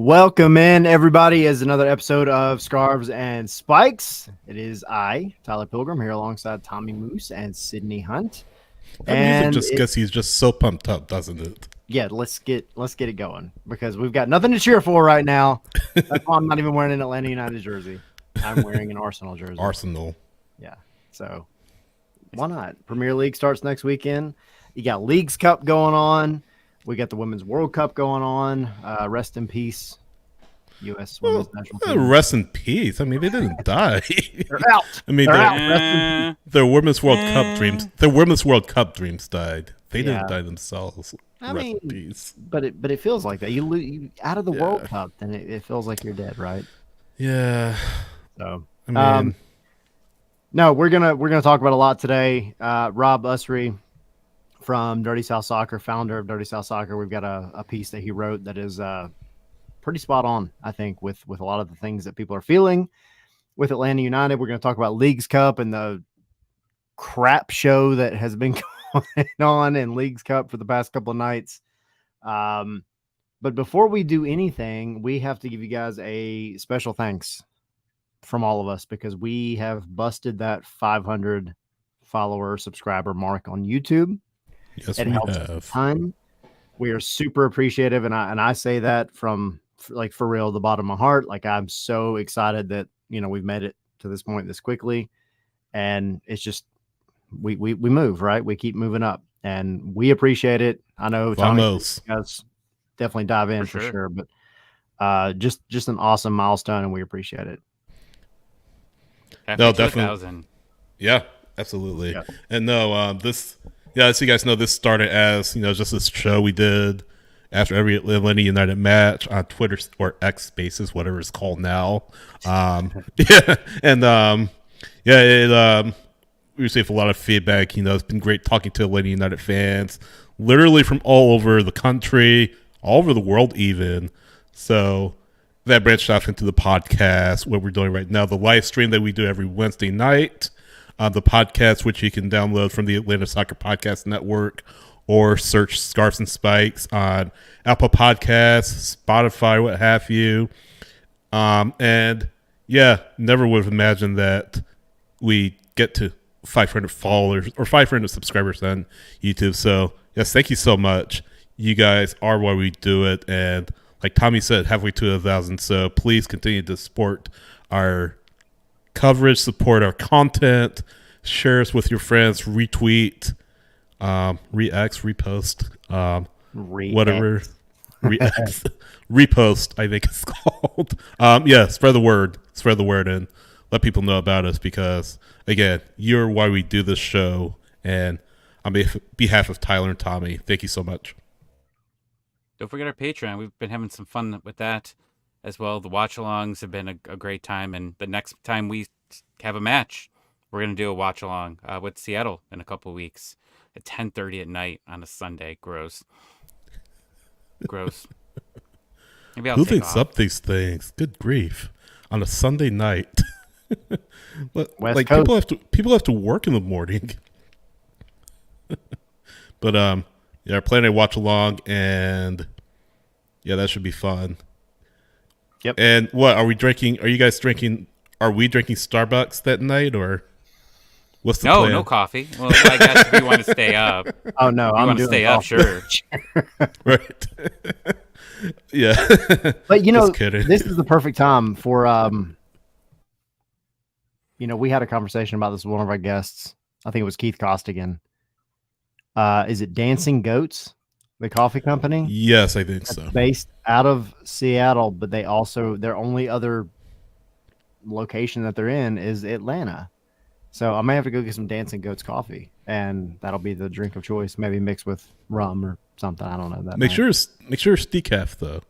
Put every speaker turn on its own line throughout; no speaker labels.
Welcome in, everybody, as another episode of Scarves and Spikes. It is I, Tyler Pilgrim, here alongside Tommy Moose and Sydney Hunt.
That music just gets you just so pumped up, doesn't it?
Yeah, let's get it going because we've got nothing to cheer for right now. That's why I'm not even wearing an Atlanta United jersey. I'm wearing an Arsenal jersey.
Arsenal.
Yeah, so why not? Premier League starts next weekend. You got Leagues Cup going on. We got the Women's World Cup going on. Rest in peace, U.S. Women's National Team.
Rest in peace. I mean, they didn't die.
They're out.
I mean, their Women's World Cup dreams. Their Women's World Cup dreams died. They didn't die themselves. Rest in peace.
But it feels like that. You out of the World Cup, then it feels like you're dead, right?
Yeah.
So
I mean,
no, we're gonna talk about a lot today. Rob Usry from Dirty South Soccer, founder of Dirty South Soccer. We've got a piece that he wrote that is pretty spot on, I think, with a lot of the things that people are feeling with Atlanta United. We're going to talk about Leagues Cup and the crap show that has been going on in Leagues Cup for the past couple of nights. But before we do anything, we have to give you guys a special thanks from all of us because we have busted that 500 follower subscriber mark on YouTube.
Yes,
it
we
helps
have.
a ton. We are super appreciative, and I say that from like for real, the bottom of my heart. Like I'm so excited that we've made it to this point this quickly, and it's just we move right. We keep moving up, and we appreciate it. I know Tommy guys definitely dive in for sure, but just an awesome milestone, and we appreciate it.
No, definitely. Yeah, absolutely. Yeah. And no, this. Yeah, as you guys know, this started as, just this show we did after every Atlanta United match on Twitter or X Spaces, whatever it's called now. We received a lot of feedback. It's been great talking to Atlanta United fans, literally from all over the country, all over the world even. So that branched off into the podcast, what we're doing right now, the live stream that we do every Wednesday night. The podcast, which you can download from the Atlanta Soccer Podcast Network or search Scarves and Spikes on Apple Podcasts, Spotify, what have you. And yeah, never would have imagined that we get to 500 followers or 500 subscribers on YouTube. So yes, thank you so much. You guys are why we do it. And like Tommy said, halfway to 1,000. So please continue to support our coverage, support our content, share us with your friends, retweet, repost, whatever, repost, I think it's called. Spread the word and let people know about us because again, you're why we do this show. And on behalf of Tyler and Tommy, thank you so much.
Don't forget our Patreon. We've been having some fun with that as well. The watch-alongs have been a great time, and the next time we have a match, we're going to do a watch-along with Seattle in a couple of weeks at 10:30 at night on a Sunday. Gross. Maybe I'll
Who thinks up these things? Good grief. On a Sunday night. Like people have to work in the morning. But our plan to watch along, and yeah, that should be fun.
Yep.
And what are we drinking? Are you guys drinking? Are we drinking Starbucks that night, or what's the plan?
No coffee. Well, I guess if you want to stay up.
Oh no, I'm
want to stay up, sure.
Right. Yeah.
But this is the perfect time for we had a conversation about this with one of our guests. I think it was Keith Costigan. Is it Dancing Goats? The coffee company?
Yes, I think so.
Based out of Seattle, but their only other location that they're in is Atlanta. So I may have to go get some Dancing Goats coffee, and that'll be the drink of choice. Maybe mixed with rum or something. I don't know that.
Make sure it's decaf though.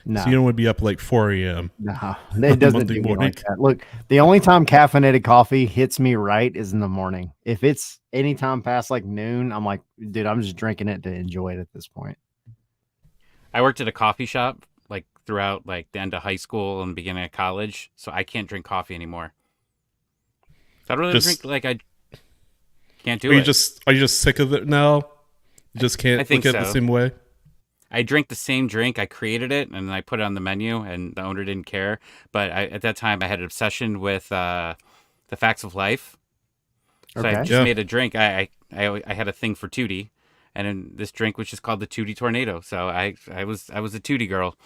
No,
so you don't want to be up like 4 a.m.
No, it doesn't do me like that. Look, the only time caffeinated coffee hits me right is in the morning. If it's any time past like noon, I'm like, dude, I'm just drinking it to enjoy it at this point.
I worked at a coffee shop like throughout like the end of high school and beginning of college, so I can't drink coffee anymore. So I really drink like I can't do it.
Are you just sick of it now? You just can't look at it the same way?
I drink the same drink. I created it and I put it on the menu, and the owner didn't care. But at that time, I had an obsession with the facts of life. So I
Okay.
just
Yeah.
made a drink. I had a thing for Tootie, and then this drink was just called the Tootie Tornado. So I was a Tootie girl.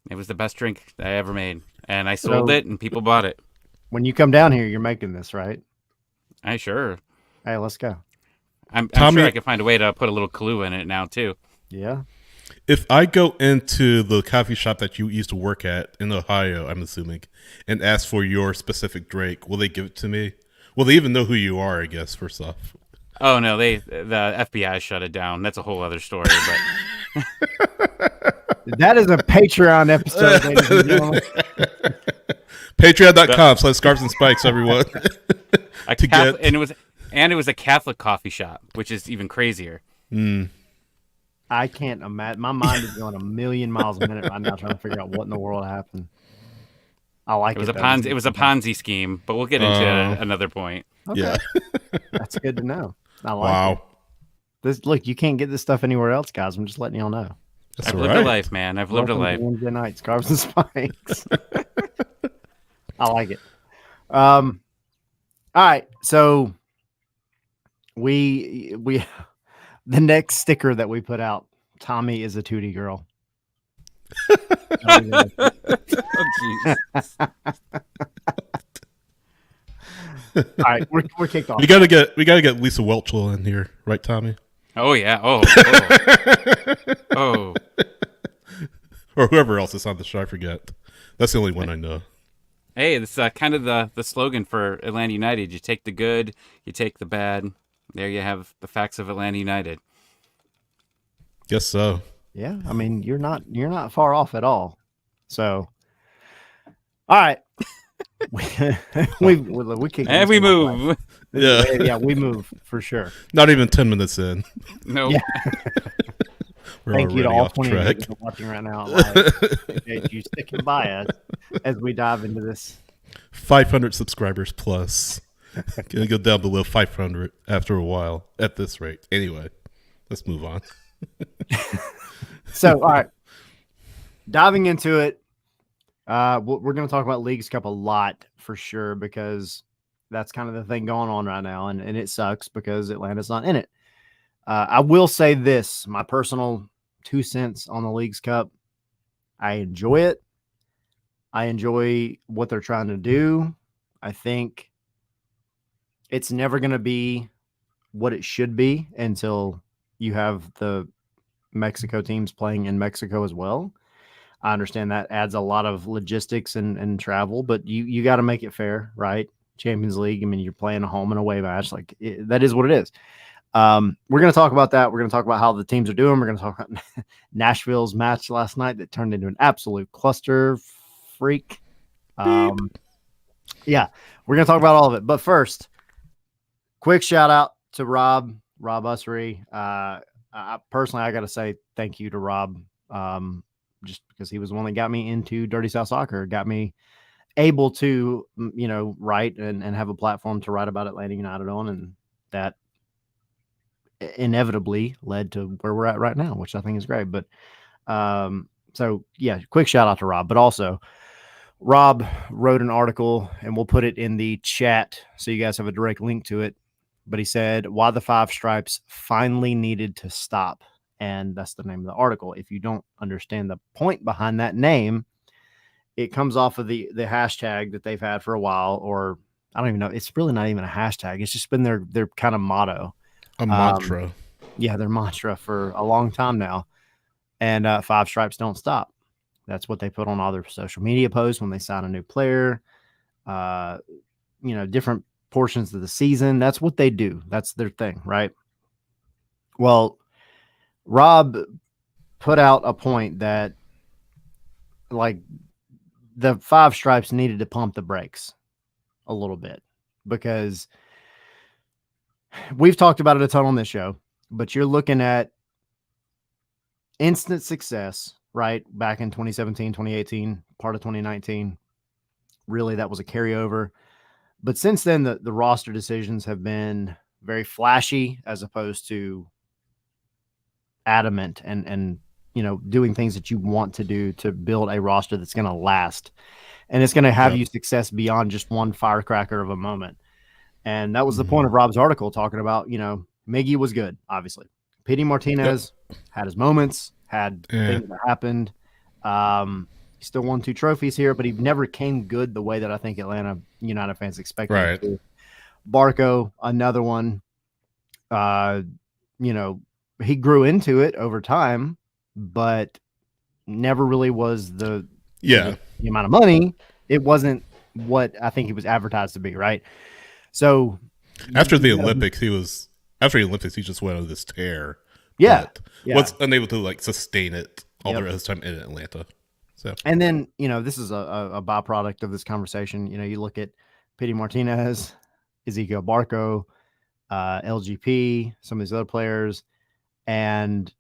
It was the best drink I ever made, and I sold
So
it, and people bought it.
when you come down here, you're making this, right?
I sure.
Hey, let's go.
I'm sure
Tommy,
I can find a way to put a little clue in it now too.
Yeah.
if I go into the coffee shop that you used to work at in Ohio, I'm assuming, and ask for your specific drink, will they give it to me? Will they even know who you are? I guess first off.
Oh no, the FBI shut it down. That's a whole other story. But
That is a Patreon episode, ladies and gentlemen.
Patreon.com/scarves and spikes, everyone. To get-
and it was a Catholic coffee shop, which is even crazier.
I can't imagine. My mind is going a million miles a minute right now trying to figure out what in the world happened. I like it.
It was a
though.
Ponzi. It was a Ponzi scheme, but we'll get into it at another point.
Okay.
Yeah.
That's good to know. I like it.
Wow.
This look, you can't get this stuff anywhere else, guys. I'm just letting y'all know.
That's
I've
all
lived
right.
a life, man. I've lived a
Welcome
life.
to Wednesday night, Scarves and Spikes. I like it. All right. So we the next sticker that we put out, Tommy is a Tootie girl.
Oh, jeez.
All right, we're kicked off.
We gotta get Lisa Welchel in here, right, Tommy?
Oh yeah. Oh.
Or whoever else is on the show. I forget. That's the only one I know.
Hey, this is kind of the slogan for Atlanta United. You take the good, you take the bad. There you have the facts of Atlanta United.
Guess so.
Yeah, I mean you're not far off at all. So, all right, we kicked
And
this
we
one off.
Yeah.
move.
Yeah, we move for sure.
Not even 10 minutes in.
No.
Yeah.
We're
Thank you to
already
all
off
20 of you
track.
that are watching right now. Live. Appreciate you sticking by us as we dive into this.
500 subscribers plus. Gonna go down below 500 after a while at this rate. Anyway, let's move on.
So, all right, diving into it, we're going to talk about Leagues Cup a lot for sure because that's kind of the thing going on right now, and it sucks because Atlanta's not in it. I will say this, my personal 2 cents on the Leagues Cup. I enjoy it. I enjoy what they're trying to do. I think it's never going to be what it should be until you have the Mexico teams playing in Mexico as well. I understand that adds a lot of logistics and travel, but you got to make it fair, right? Champions League. I mean, you're playing a home and away match. That is what it is. We're going to talk about that. We're going to talk about how the teams are doing. We're going to talk about Nashville's match last night that turned into an absolute cluster freak. Yeah, we're going to talk about all of it. But first, quick shout out to Rob Usry. Personally, I got to say thank you to Rob, just because he was the one that got me into Dirty South Soccer, got me able to, write and have a platform to write about Atlanta United on, and that inevitably led to where we're at right now, which I think is great. But so yeah, quick shout out to Rob, but also Rob wrote an article, and we'll put it in the chat so you guys have a direct link to it. But he said, why the five stripes finally needed to stop. And that's the name of the article. If you don't understand the point behind that name, it comes off of the hashtag that they've had for a while, or I don't even know. It's really not even a hashtag. It's just been their kind of motto.
A mantra.
Yeah, their mantra for a long time now. And five stripes don't stop. That's what they put on all their social media posts when they sign a new player. Different portions of the season. That's what they do. That's their thing, right? Well, Rob put out a point that the five stripes needed to pump the brakes a little bit, because we've talked about it a ton on this show, but you're looking at instant success, right? Back in 2017, 2018, part of 2019, really that was a carryover. But since then, the roster decisions have been very flashy as opposed to adamant and doing things that you want to do to build a roster that's going to last. And it's going to have
Yep.
you success beyond just one firecracker of a moment. And that was the
Mm-hmm.
point of Rob's article, talking about, Miggy was good, obviously. Pity Martinez had his moments, had things that happened. He still won 2 trophies here, but he never came good the way that I think Atlanta United fans expected him to. Barco, another one. He grew into it over time, but never really was the amount of money. It wasn't what I think he was advertised to be, right? So
after the Olympics, he just went on this tear.
Yeah.
Was unable to sustain it all the rest of his time in Atlanta. So,
and then this is a byproduct of this conversation. You look at Pity Martinez, Ezekiel Barco, LGP, some of these other players, and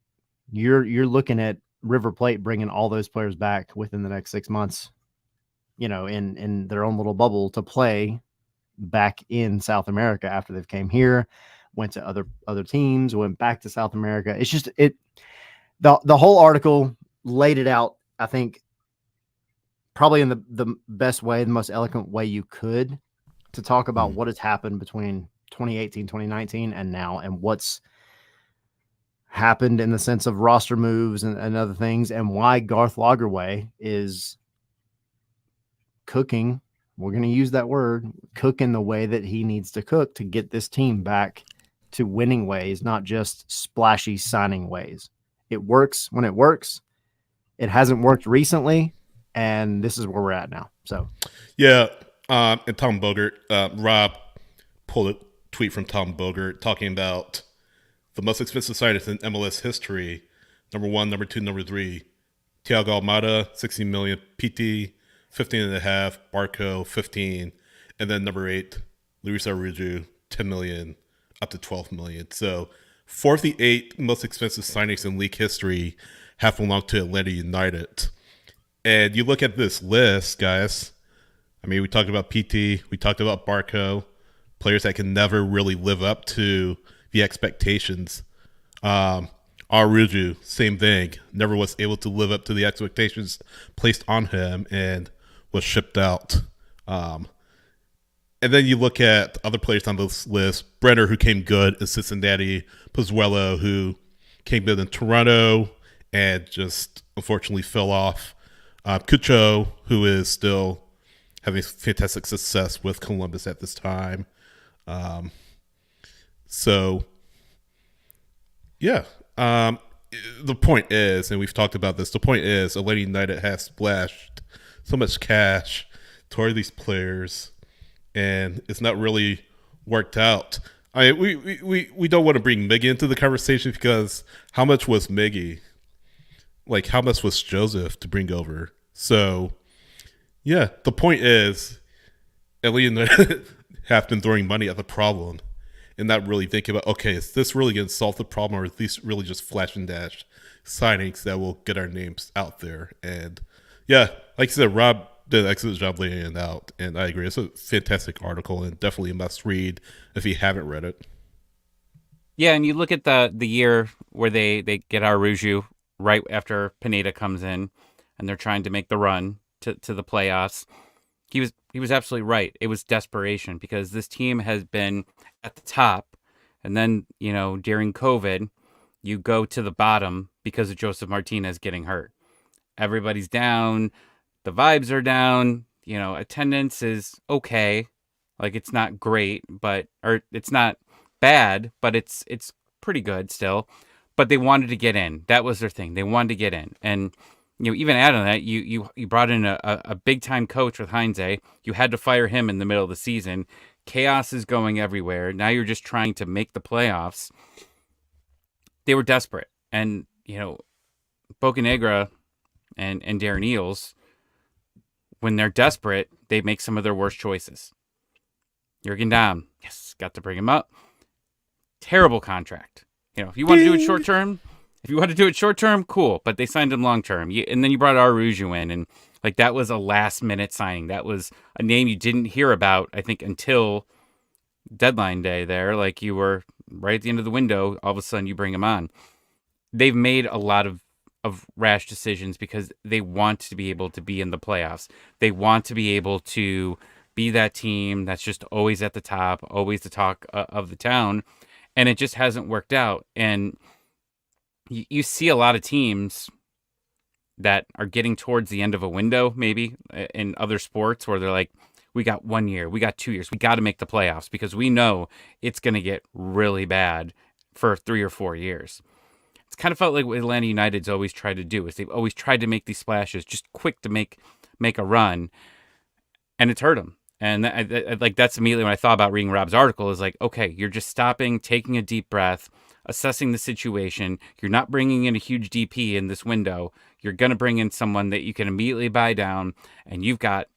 you're looking at River Plate bringing all those players back within the next 6 months, in their own little bubble to play back in South America after they've came here, went to other teams, went back to South America. It's just the whole article laid it out, I think, probably in the best way, the most eloquent way you could, to talk about what has happened between 2018, 2019 and now, and what's happened in the sense of roster moves and other things, and why Garth Lagerwey is cooking. We're going to use that word, cooking the way that he needs to cook to get this team back to winning ways, not just splashy signing ways. It works when it works. It hasn't worked recently, and this is where we're at now. So,
yeah. And Tom Bogert, Rob pulled a tweet from Tom Bogert talking about the most expensive signings in MLS history. Number 1, number 2, number 3. Thiago Almada, 16 million. PT, 15.5. Barco, 15. And then number 8, Luis Araújo, 10 million, up to 12 million. So 48 most expensive signings in league history have belonged to Atlanta United. And you look at this list, guys. I mean, we talked about PT, we talked about Barco, players that can never really live up to the expectations. Araújo, same thing, never was able to live up to the expectations placed on him and was shipped out. And then you look at other players on this list: Brenner, who came good in Cincinnati; Pozuelo, who came good in Toronto and just unfortunately fell off; Cucho, who is still having fantastic success with Columbus at this time. So, yeah. The point is, and we've talked about this, the point is Atlanta United has splashed so much cash toward these players, and it's not really worked out. We don't want to bring Miggy into the conversation, because how much was Miggy? Like, how much was Joseph to bring over? So, yeah, the point is, Atlanta have been throwing money at the problem and not really thinking about, okay, is this really going to solve the problem, or are these really just flash and dash signings that will get our names out there? And yeah, like I said, Rob did an excellent job laying it out, and I agree. It's a fantastic article and definitely a must read if you haven't read it.
Yeah, and you look at the year where they get Araújo right after Pineda comes in, and they're trying to make the run to the playoffs. He was absolutely right. It was desperation, because this team has been at the top, and then, during COVID, you go to the bottom because of Joseph Martinez getting hurt. Everybody's down, the vibes are down, attendance is okay. Like, it's not great, or it's not bad, but it's pretty good still. But they wanted to get in. That was their thing. They wanted to get in. And even add on that, you brought in a big time coach with Heinze. You had to fire him in the middle of the season. Chaos is going everywhere. Now you're just trying to make the playoffs. They were desperate, and Bocanegra and Darren Eales, when they're desperate, they make some of their worst choices. Jurgen Damm, yes, got to bring him up. Terrible contract. If you want to do it short term, cool. But they signed him long term. And then you brought Araújo in, and that was a last minute signing. That was a name you didn't hear about, I think, until deadline day there. Like, you were right at the end of the window. All of a sudden, you bring him on. They've made a lot of of rash decisions because they want to be able to be in the playoffs. They want to be able to be that team that's just always at the top, always the talk of the town, and it just hasn't worked out. And you see a lot of teams that are getting towards the end of a window, maybe in other sports, where they're like, we got 1 year, we got 2 years, we got to make the playoffs because we know it's going to get really bad for 3 or 4 years. It's kind of felt like what Atlanta United's always tried to do is they've always tried to make these splashes just quick to make a run, and it's hurt them. And like that's immediately when I thought about reading Rob's article is like, okay, you're just stopping, taking a deep breath, assessing the situation. You're not bringing in a huge DP in this window. You're going to bring in someone that you can immediately buy down, and you've got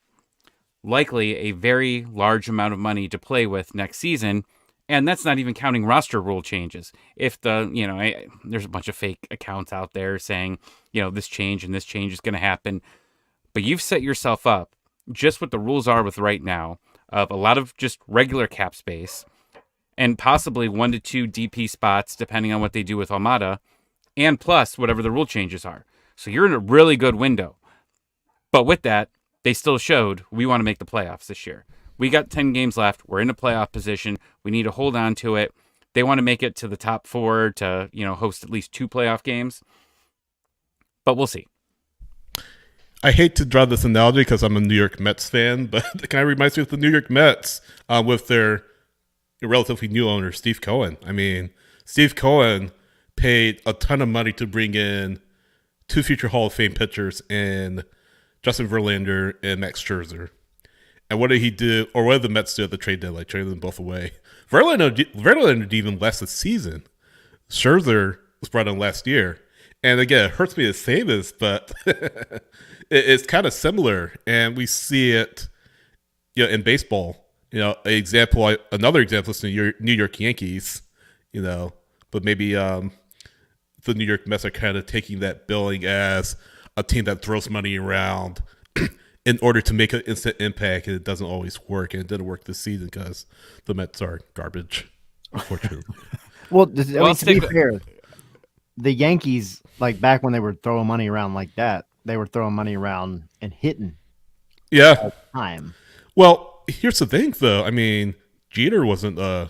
likely a very large amount of money to play with next season. And that's not even counting roster rule changes. If there's a bunch of fake accounts out there saying, this change and this change is going to happen. But you've set yourself up just what the rules are with right now of a lot of just regular cap space and possibly 1 to 2 DP spots, depending on what they do with Almada, and plus whatever the rule changes are. So you're in a really good window. But with that, they still showed we want to make the playoffs this year. We got 10 games left. We're in a playoff position. We need to hold on to it. They want to make it to the top 4 to, host at least 2 playoff games. But we'll see.
I hate to draw this analogy because I'm a New York Mets fan, but it kind of reminds me of the New York Mets with their relatively new owner, Steve Cohen. I mean, Steve Cohen paid a ton of money to bring in 2 future Hall of Fame pitchers in Justin Verlander and Max Scherzer. And what did he do, or what did the Mets do at the trade deadline? Traded them both away. Verlander didn't even last the season. Scherzer was brought in last year. And again, it hurts me to say this, but it's kind of similar. And we see it in baseball. Another example is the New York Yankees, but maybe the New York Mets are kind of taking that billing as a team that throws money around in order to make an instant impact, and it doesn't always work. And it didn't work this season because the Mets are garbage, unfortunately.
Well, to be fair, the Yankees, like back when they were throwing money around like that, they were throwing money around and hitting.
Yeah.
All the time.
Well, here's the thing, though. I mean, Jeter wasn't a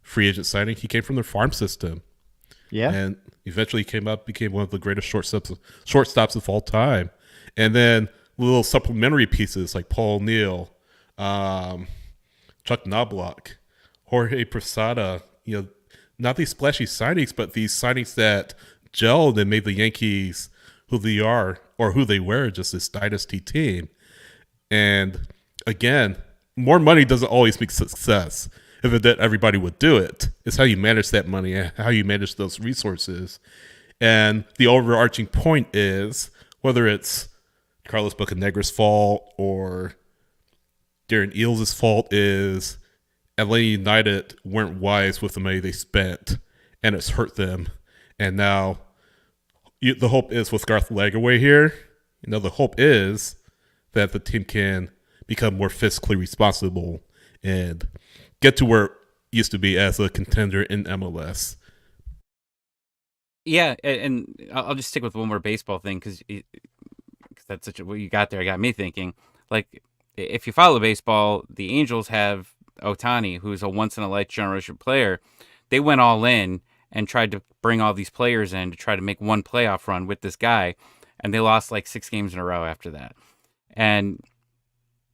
free agent signing. He came from their farm system.
Yeah.
And eventually became one of the greatest shortstops of all time. And then little supplementary pieces like Paul O'Neill, Chuck Knobloch, Jorge Posada, not these splashy signings, but these signings that gelled and made the Yankees who they are or who they were, just this dynasty team. And again, more money doesn't always make success. If it did, everybody would do it. It's how you manage that money and how you manage those resources. And the overarching point is, whether it's Carlos Bocanegra's fault or Darren Eales' fault, is Atlanta United weren't wise with the money they spent, and it's hurt them. And now the hope is with Garth Lagerwey here, the hope is that the team can become more fiscally responsible and get to where it used to be as a contender in MLS.
Yeah, and I'll just stick with one more baseball thing because that's what you got there. It got me thinking. Like, if you follow baseball, the Angels have Ohtani, who's a once-in-a-lifetime player. They went all in and tried to bring all these players in to try to make one playoff run with this guy, and they lost like 6 games in a row after that. And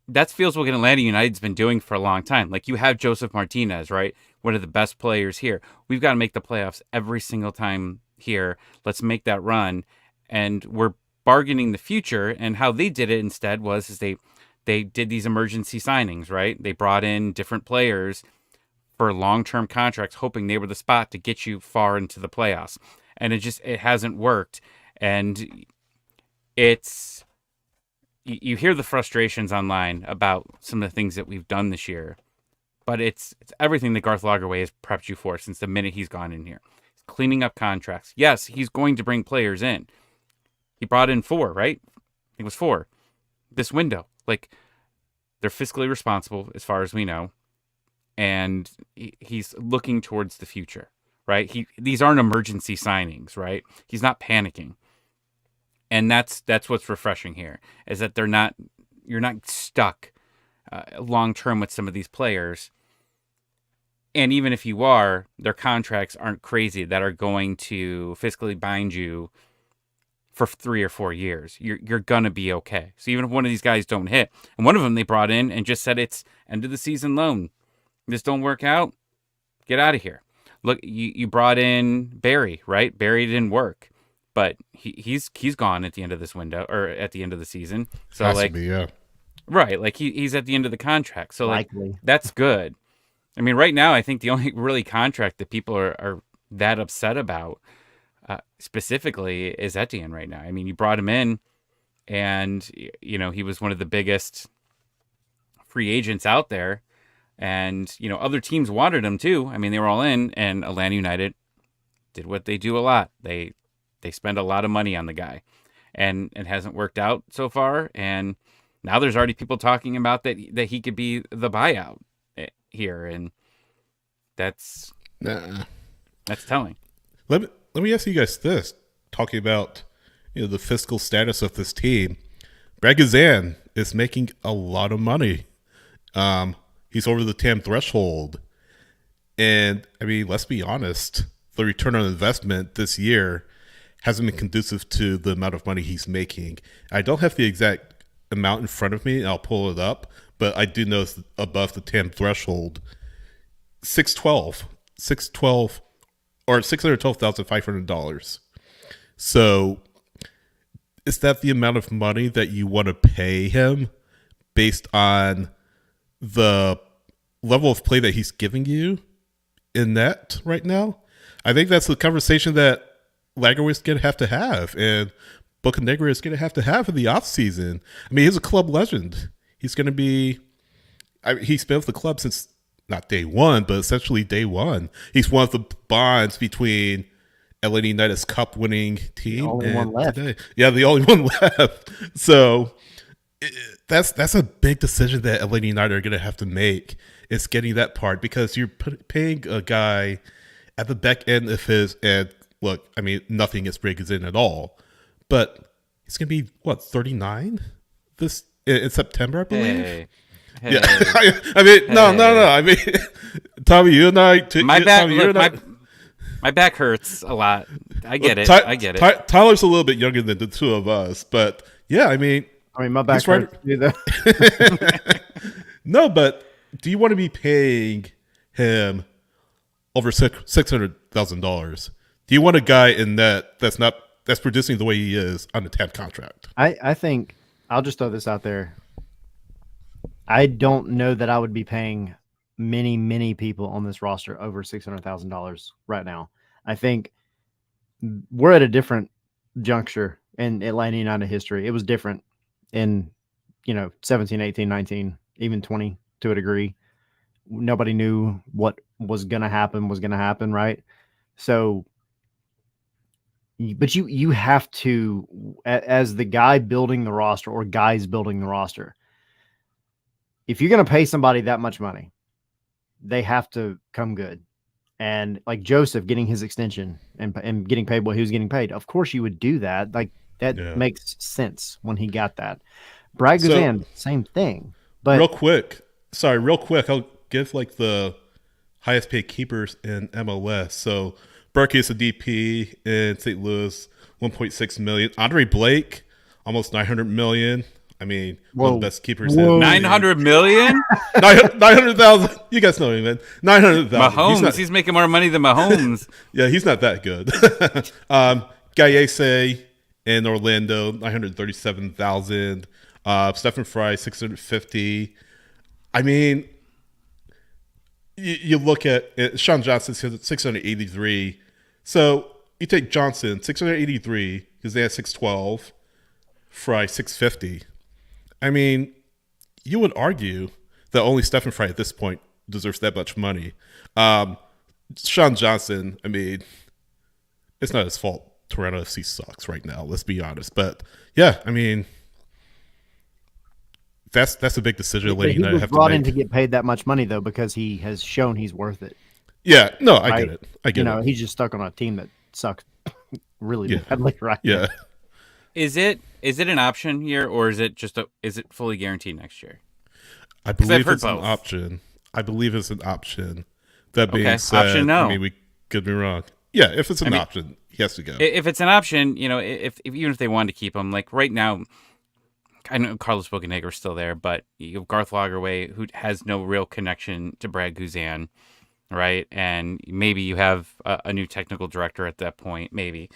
that feels what Atlanta United's been doing for a long time. Like, you have Joseph Martinez, right? One of the best players here. We've got to make the playoffs every single time here. Let's make that run. And we're bargaining the future. And how they did it instead was they did these emergency signings, right? They brought in different players for long-term contracts, hoping they were the spot to get you far into the playoffs. And it hasn't worked. And you hear the frustrations online about some of the things that we've done this year, but it's everything that Garth Lagerwey has prepped you for since the minute he's gone in here. He's cleaning up contracts. Yes, he's going to bring players in. He brought in 4, right? I think it was 4 this window. Like, they're fiscally responsible as far as we know, and he's looking towards the future, right? These aren't emergency signings, right? He's not panicking. And that's what's refreshing here, is that you're not stuck long term with some of these players. And even if you are, their contracts aren't crazy that are going to fiscally bind you for 3 or 4 years. You're gonna be okay. So even if one of these guys don't hit, and one of them they brought in and just said it's end of the season loan. This don't work out, get out of here. Look, you brought in Barry, right? Barry didn't work, but he's gone at the end of this window, or at the end of the season. So
Has
like,
to be, yeah.
right, like he's at the end of the contract. So like,
Likely.
that's good. I mean, right now, I think the only really contract that people are that upset about specifically is Etienne right now. I mean, you brought him in, and he was one of the biggest free agents out there, and other teams wanted him too. I mean, they were all in, and Atlanta United did what they do a lot. They spend a lot of money on the guy, and it hasn't worked out so far. And now there's already people talking about that he could be the buyout here, and that's telling.
Let me ask you guys this: talking about the fiscal status of this team, Brad Guzan is making a lot of money. He's over the TAM threshold, and I mean, let's be honest, the return on investment this year hasn't been conducive to the amount of money he's making. I don't have the exact amount in front of me, and I'll pull it up, but I do know it's above the TAM threshold. 612 or $612,500. So is that the amount of money that you want to pay him based on the level of play that he's giving you in net right now? I think that's the conversation that Lagerwey's going to have, and Bocanegra is going to have in the offseason. I mean, he's a club legend. He's going to be... he's been with the club since not day one, but essentially day one. He's one of the bonds between Atlanta United's cup-winning team
The only
and
one left.
today. Yeah, the only one left. So that's a big decision that Atlanta United are going to have to make, is getting that part, because you're paying a guy at the back end of his, and look, I mean, nothing is breaks in at all, but he's going to be, 39 this in September, I believe?
Hey.
Yeah, I mean, no. I mean, Tommy, you and I.
My back,
Tommy,
look, my back hurts a lot. I get it. I get it.
Tyler's a little bit younger than the two of us, but yeah, I mean,
my back
right.
hurts too, though.
No, but do you want to be paying him over $600,000? Do you want a guy in that's producing the way he is on a TAM contract?
I think I'll just throw this out there. I don't know that I would be paying many people on this roster over $600,000 right now. I think we're at a different juncture in Atlanta United history. It was different in 17, 18, 19, even 20 to a degree. Nobody knew what was going to happen, right? So, but you have to, as the guy building the roster or guys building the roster, if you're going to pay somebody that much money, they have to come good. And like Joseph getting his extension and getting paid what he was getting paid, of course you would do that. Like that makes sense when he got that. Brad Guzan, same thing. But
real quick, I'll give like the highest paid keepers in MLS. So Berkey is a DP in St. Louis, 1.6 million. Andre Blake, almost 900 million. I mean, one of the best keepers.
900 million?
900,000. You guys know him, man. 900,000.
Mahomes. He's making more money than Mahomes.
Yeah, he's not that good. Gallese in Orlando, 937,000. Stephen Fry, 650. I mean, you look at Sean Johnson, 683. So you take Johnson, 683, because they had 612. Fry, 650. I mean, you would argue that only Stephen Fry at this point deserves that much money. Sean Johnson, I mean, it's not his fault. Toronto FC sucks right now. Let's be honest. But yeah, I mean, that's a big decision.
But he was brought in to get paid that much money though, because he has shown he's worth it.
Yeah, no, I get it.
He's just stuck on a team that sucks really badly right
now. Yeah.
Is it an option here, or is it fully guaranteed next year?
I
Because I've
believe
heard
it's an
both.
option. I believe it's an option. That being
Okay, option
said, I
no.
mean, we could be wrong. Yeah, if it's
I
an
mean,
option, he has to go.
if it's an option, if even if they wanted to keep him, like right now, I know Carlos Bocanegra is still there, but you have Garth Lagerwey, who has no real connection to Brad Guzan, right? And maybe you have a new technical director at that point, maybe.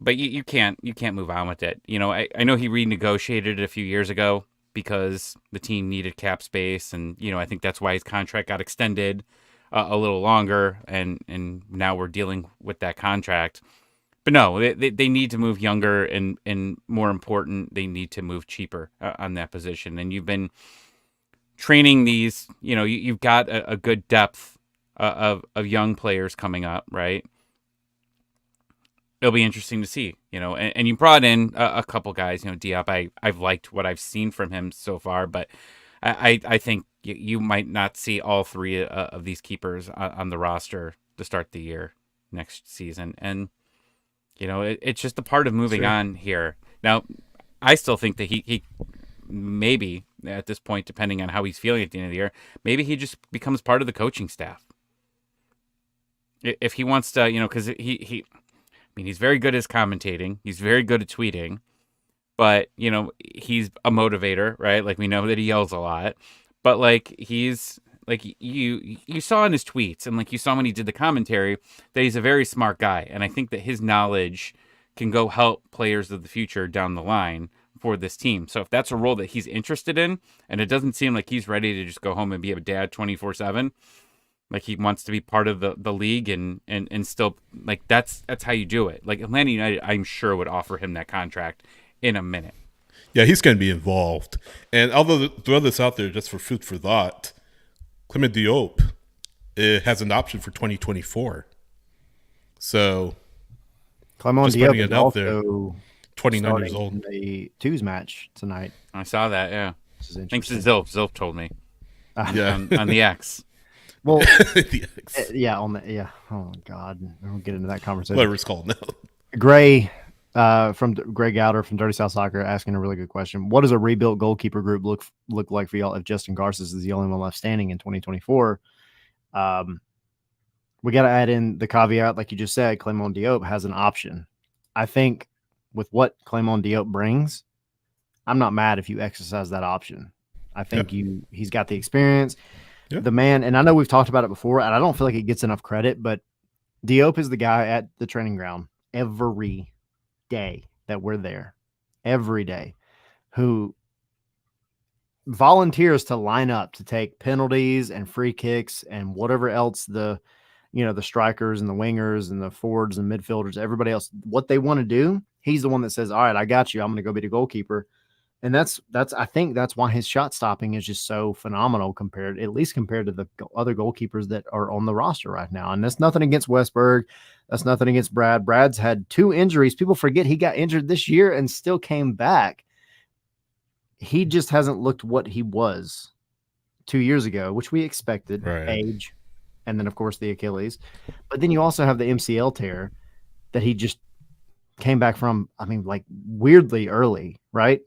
But you can't move on with it. I know he renegotiated it a few years ago because the team needed cap space, and I think that's why his contract got extended a little longer, and now we're dealing with that contract. But no, they need to move younger, and more important, they need to move cheaper on that position. And you've been training these, you've got a good depth of young players coming up, right? It'll be interesting to see, and you brought in a couple guys, Diop. I've liked what I've seen from him so far, but I think you might not see all three of these keepers on the roster to start the year next season. And it's just a part of moving
Sure.
on here. Now, I still think that he maybe at this point, depending on how he's feeling at the end of the year, maybe he just becomes part of the coaching staff. If he wants to, because I mean, he's very good at commentating. He's very good at tweeting, but he's a motivator, right? Like we know that he yells a lot, but like he's like you saw in his tweets, and like you saw when he did the commentary, that he's a very smart guy, and I think that his knowledge can go help players of the future down the line for this team. So if that's a role that he's interested in, and it doesn't seem like he's ready to just go home and be a dad 24/7, like he wants to be part of the league, and still, like that's how you do it. Like Atlanta United, I'm sure would offer him that contract in a minute.
Yeah, he's going to be involved. And although throw this out there just for food for thought, Clement Diop has an option for 2024. So
Clement
just
Diop
putting
is
it out there.
also
29 years
starting
old.
in the twos match tonight.
I saw that. Yeah,
This is
thanks to
interesting.
Zilf. Zilf told me
Yeah.
on the X.
Well,
The X.
yeah, Oh my God, we'll get into that conversation.
Whatever it's called now.
Gray, from Gray Gowder from Dirty South Soccer, asking a really good question. What does a rebuilt goalkeeper group look like for y'all if Justin Garces is the only one left standing in 2024? We got to add in the caveat, like you just said, Clement Diop has an option. I think with what Clement Diop brings, I'm not mad if you exercise that option. I think he's got the experience.
Yeah.
The man, and I know we've talked about it before, and I don't feel like he gets enough credit, but Diop is the guy at the training ground every day that we're there, every day, who volunteers to line up to take penalties and free kicks and whatever else the strikers and the wingers and the forwards and midfielders, everybody else, what they want to do. He's the one that says, all right, I got you. I'm going to go be the goalkeeper. And I think that's why his shot stopping is just so phenomenal at least compared to the other goalkeepers that are on the roster right now. And that's nothing against Westberg. That's nothing against Brad. Brad's had 2 injuries. People forget he got injured this year and still came back. He just hasn't looked what he was 2 years ago, which we expected.
Right.
Age, and then of course the Achilles. But then you also have the MCL tear that he just came back from. I mean, like weirdly early, right?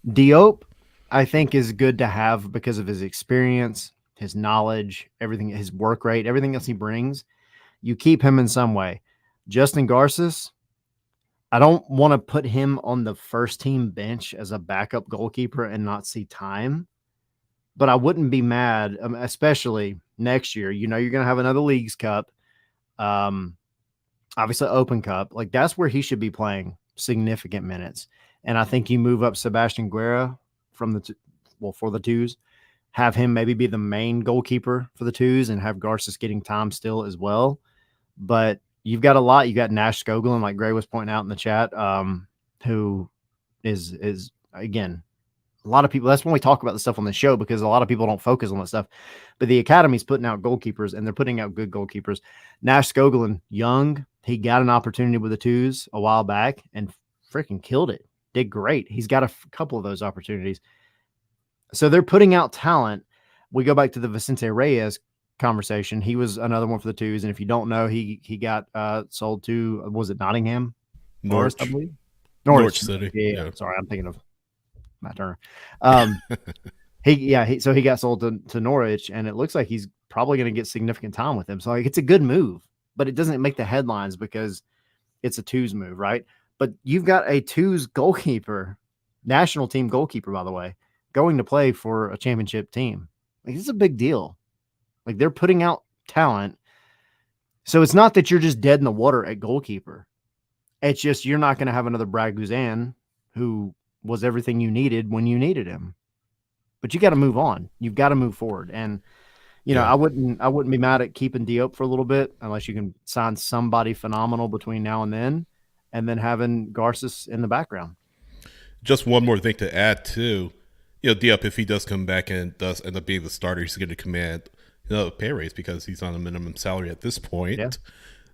Diop, I think, is good to have because of his experience, his knowledge, everything, his work rate, everything else he brings. You keep him in some way. Justin Garces, I don't want to put him on the first team bench as a backup goalkeeper and not see time, but I wouldn't be mad, especially next year. You're going to have another Leagues Cup, obviously Open Cup. Like that's where he should be playing significant minutes. And I think you move up Sebastian Guerra from for the twos, have him maybe be the main goalkeeper for the twos and have Garces getting time still as well. But you've got a lot. You got Nash Skoglund, like Gray was pointing out in the chat, who is again, a lot of people. That's when we talk about the stuff on the show because a lot of people don't focus on that stuff. But the academy's putting out goalkeepers, and they're putting out good goalkeepers. Nash Skoglund, young, he got an opportunity with the twos a while back and freaking killed it. Did great. He's got a couple of those opportunities. So they're putting out talent. We go back to the Vicente Reyes conversation. He was another one for the twos. And if you don't know, he got sold to, was it Nottingham? Norris, I
Norwich.
believe.
Norwich City.
Yeah. Sorry, I'm thinking of Matt Turner. So he got sold to Norwich, and it looks like he's probably going to get significant time with him. So like, it's a good move, but it doesn't make the headlines because it's a twos move, right? But you've got a twos goalkeeper, national team goalkeeper, by the way, going to play for a championship team. Like, this is a big deal. Like, they're putting out talent. So it's not that you're just dead in the water at goalkeeper. It's just you're not going to have another Brad Guzan who was everything you needed when you needed him. But you got to move on. You've got to move forward. And you know, I wouldn't be mad at keeping Diop for a little bit unless you can sign somebody phenomenal between now and then having Garces in the background.
Just one more thing to add too. You know, Diop, if he does come back and does end up being the starter, he's going to command a pay raise because he's on a minimum salary at this point.
Yeah.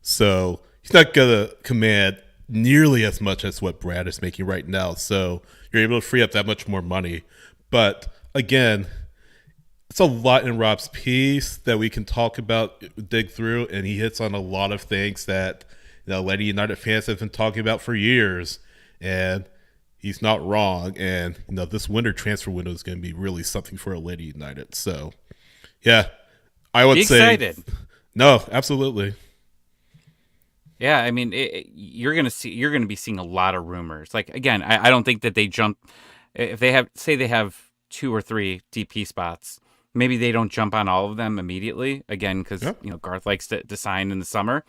So he's not going to command nearly as much as what Brad is making right now. So you're able to free up that much more money. But again, it's a lot in Rob's piece that we can talk about, dig through, and he hits on a lot of things that Atlanta United fans have been talking about for years, and he's not wrong. And this winter transfer window is going to be really something for Atlanta United. So, yeah, I would say
excited.
No, absolutely.
Yeah, I mean, you're gonna be seeing a lot of rumors. Like, again, I don't think that they jump if they have 2 or 3 DP spots. Maybe they don't jump on all of them immediately. Again, because Garth likes to sign in the summer.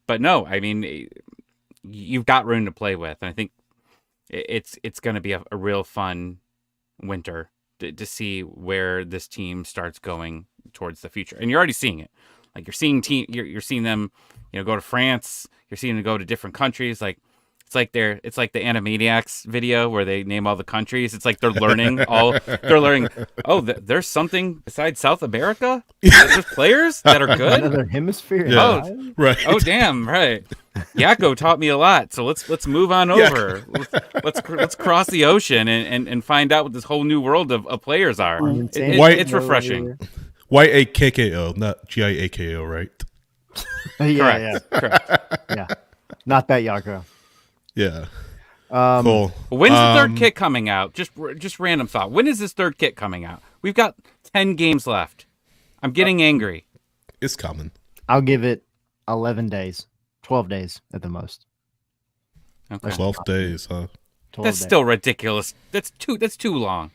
But no, I mean, you've got room to play with, and I think it's going to be a real fun winter to see where this team starts going towards the future. And you're already seeing it. Like, you're seeing them, go to France. You're seeing them go to different countries. Like, it's like the Animaniacs video where they name all the countries. It's like they're learning. Oh, there's something besides South America. There's players that are good.
Another hemisphere.
Yeah. Right.
Oh, damn. Right. Yakko taught me a lot. So let's move on over. Let's cross the ocean and find out what this whole new world of players are. It's refreshing.
YAKKO, not GIAKO, right?
Correct.
Yeah. Not that Yakko.
Yeah.
Cool. When's the third kit coming out? Just random thought. When is this third kit coming out? We've got 10 games left. I'm getting angry.
It's coming.
I'll give it 11 days, 12 days at the most.
Okay.
12 days, huh?
12
That's
days.
still ridiculous. That's too long.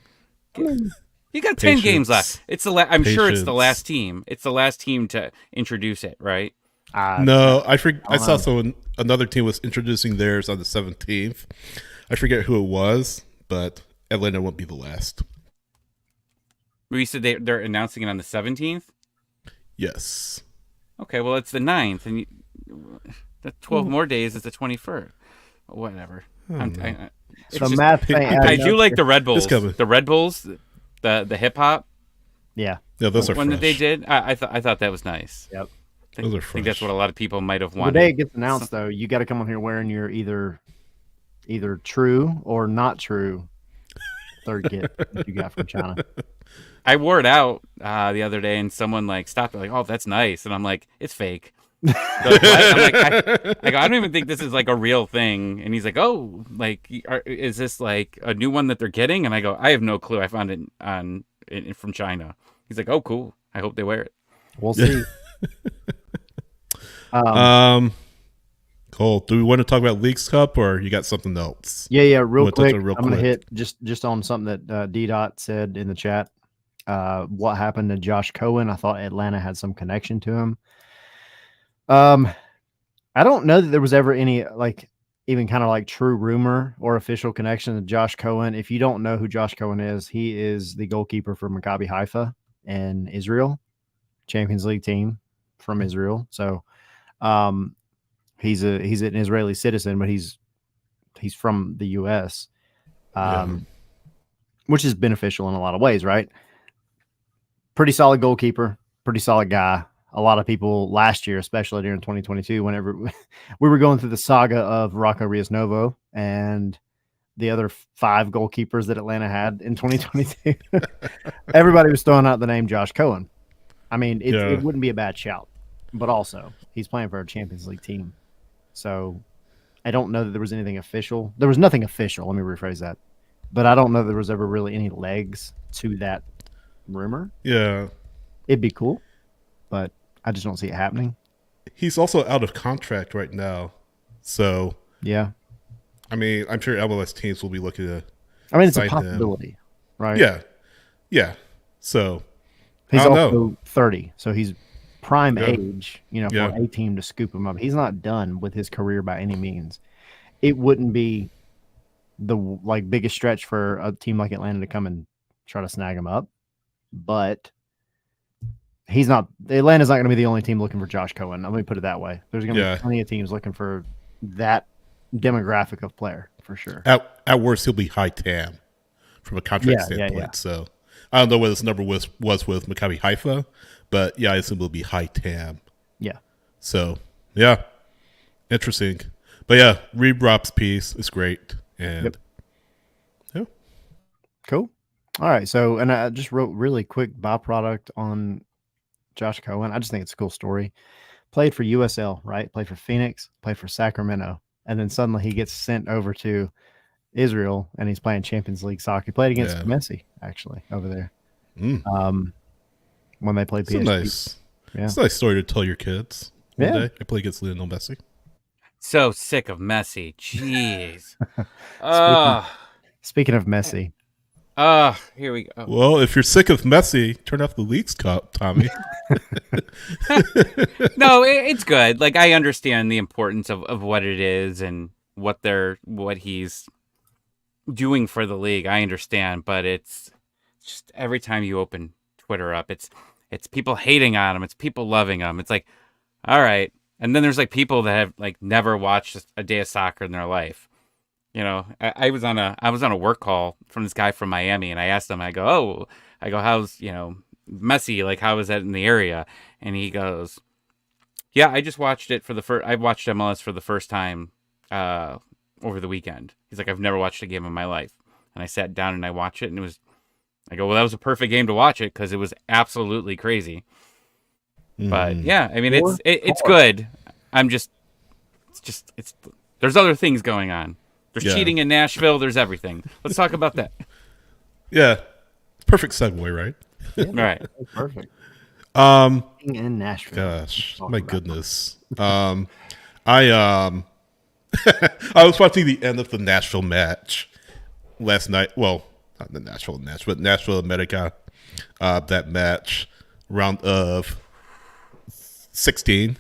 You got 10 games left. I'm sure it's the last team. It's the last team to introduce it, right?
No, I saw another team was introducing theirs on the 17th. I forget who it was, but Atlanta won't be the last.
You said they're announcing it on the 17th?
Yes.
Okay, well, it's the 9th, and the 12 more days is the 21st. Whatever. I do like the Red Bulls. The Red Bulls, the hip hop.
Yeah.
Yeah, those are
one
fresh.
that they did. I thought that was nice.
Yep.
Those are fresh.
I think that's what a lot of people might have wanted.
The day it gets announced, though, you got to come on here wearing your either true or not true third kit that you got from China.
I wore it out the other day, and someone stopped. Like, "Oh, that's nice," and I'm like, "It's fake." I'm like, I don't even think this is a real thing. And he's like, "Oh, is this a new one that they're getting?" And I go, "I have no clue. I found it from China." He's like, "Oh, cool. I hope they wear it."
We'll see.
Cool. Do we want to talk about Leagues Cup, or you got something else?
Yeah. Real quick. I'm going to hit just on something that D-Dot said in the chat. What happened to Josh Cohen? I thought Atlanta had some connection to him. I don't know that there was ever any even kind of true rumor or official connection to Josh Cohen. If you don't know who Josh Cohen is, he is the goalkeeper for Maccabi Haifa in Israel, Champions League team from Israel. So, he's an Israeli citizen, but he's from the U.S., which is beneficial in a lot of ways, right? Pretty solid goalkeeper, pretty solid guy. A lot of people last year, especially during 2022, whenever we were going through the saga of Rocco Rios-Novo and the other 5 goalkeepers that Atlanta had in 2022, everybody was throwing out the name Josh Cohen. I mean, it wouldn't be a bad shout, but also he's playing for a Champions League team. So I don't know that there was anything official. There was nothing official. Let me rephrase that. But I don't know there was ever really any legs to that rumor.
Yeah.
It'd be cool, but I just don't see it happening.
He's also out of contract right now. So,
Yeah.
I mean, I'm sure MLS teams will be looking to
I mean, it's a
sign
possibility, right?
Yeah. Yeah. So,
He's
I don't
also
know.
30, so he's prime
Yeah.
age, for
Yeah.
a team to scoop him up. He's not done with his career by any means. It wouldn't be the biggest stretch for a team like Atlanta to come and try to snag him up, but he's not. Atlanta's not going to be the only team looking for Josh Cohen. Let me put it that way. There's going to be plenty of teams looking for that demographic of player for sure.
At worst, he'll be high TAM from a contract standpoint.
Yeah.
So I don't know what his number was with Maccabi Haifa, but yeah, I assume it'll be high TAM.
Yeah.
So yeah, interesting. But yeah, read Rob's piece. It's great. And yeah.
Cool. All right. So, and I just wrote really quick byproduct on Josh Cohen. I just think it's a cool story. Played for USL, right? Played for Phoenix, played for Sacramento. And then suddenly he gets sent over to Israel and he's playing Champions League soccer. He played against Messi, actually, over there. When they played PSG.
It's a nice story to tell your kids. One day I play against Lionel Messi.
So sick of Messi. Jeez.
Speaking of Messi.
Here we go.
Well, if you're sick of Messi, turn off the Leagues Cup, Tommy.
No, it's good. Like, I understand the importance of what it is and what he's doing for the league. I understand, but it's just every time you open Twitter up, it's people hating on him, it's people loving him. It's like, all right. And then there's like people that have like never watched a day of soccer in their life. I was on a work call from this guy from Miami, and I asked him, I go, how's, Messi, like, how is that in the area? And he goes, yeah, I just watched it I watched MLS for the first time over the weekend. He's like, I've never watched a game in my life. And I sat down and I watched it, and I go, well, that was a perfect game to watch it because it was absolutely crazy. But yeah, I mean, it's good. There's other things going on. There's cheating in Nashville. There's everything. Let's talk about that.
Yeah. Perfect segue, right?
Yeah, right.
Perfect. In Nashville.
Gosh, my goodness. I was watching the end of the Nashville match last night. Well, not the Nashville match, but Nashville America. That match, round of 16.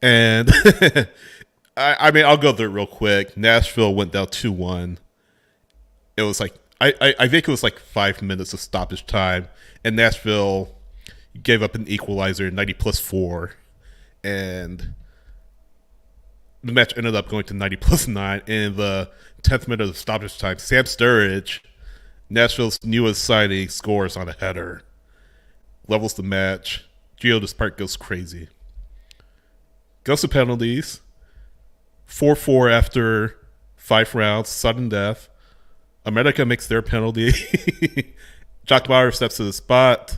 And I mean, I'll go through it real quick. Nashville went down 2-1. It was like, I think it was like 5 minutes of stoppage time. And Nashville gave up an equalizer, 90+4. And the match ended up going to 90+9. In the 10th minute of stoppage time, Sam Sturridge, Nashville's newest signing, scores on a header. Levels the match. Gio Despart goes crazy. Goes to penalties. 4-4 after 5 rounds, sudden death. America makes their penalty. Jock Bauer steps to the spot,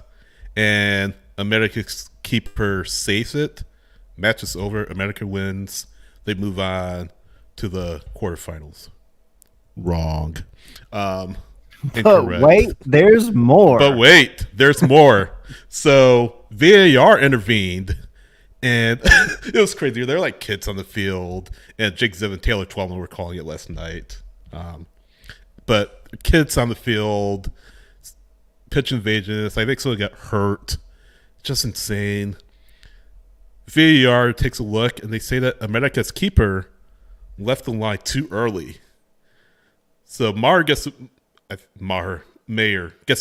and America's keeper saves it. Match is over. America wins. They move on to the quarterfinals. Wrong. Incorrect.
But wait, there's more.
So VAR intervened. And it was crazy. There were like kids on the field, and Jake Ziv and Taylor Twellman were calling it last night. But kids on the field, pitch invasions. I think someone got hurt. Just insane. VAR takes a look, and they say that America's keeper left the line too early. So Mayer gets a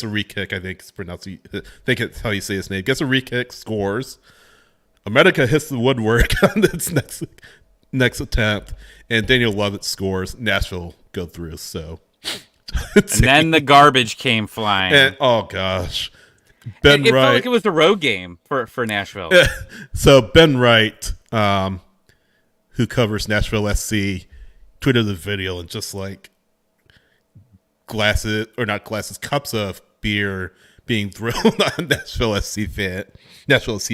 re-kick. I think it's pronounced. I think it's how you say his name. Gets a re-kick, scores. America hits the woodwork on its next attempt, and Daniel Lovett scores. Nashville go through. So,
and then the garbage came flying.
And, oh gosh, Ben
it
Wright.
felt like it was the road game for Nashville.
So Ben Wright, who covers Nashville SC, tweeted the video and just like cups of beer being thrown on Nashville SC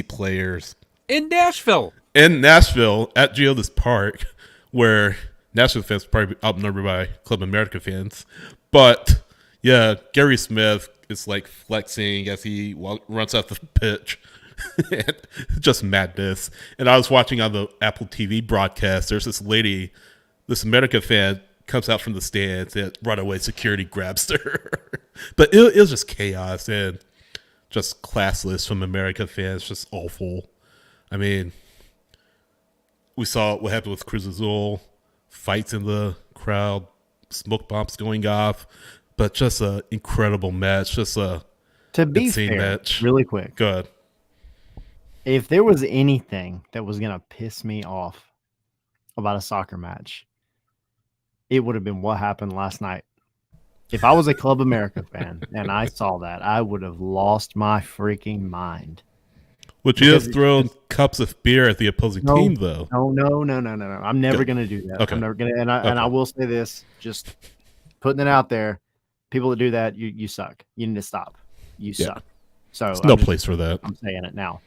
players.
In Nashville
at Geodis Park, where Nashville fans probably outnumbered by Club America fans. But yeah, Gary Smith is like flexing as he runs off the pitch. Just madness. And I was watching on the Apple TV broadcast. There's this lady, this America fan, comes out from the stands and runaway security grabs her. But it was just chaos and just classless from America fans. Just awful. I mean, we saw what happened with Cruz Azul, fights in the crowd, smoke bombs going off, but just an incredible match. Just a
To be
insane
fair,
match.
really quick,
Go ahead.
if there was anything that was going to piss me off about a soccer match, it would have been what happened last night. If I was a Club America fan and I saw that, I would have lost my freaking mind.
Would you
Because
have
it's
thrown
just-
cups of beer at the opposing team, though?
No. I'm never
Good.
going to do that.
Okay.
I'm never going to. And I
Okay.
will say this, just putting it out there. People that do that, you suck. You need to stop. You
Yeah.
suck. So
There's no place for that.
I'm saying it now.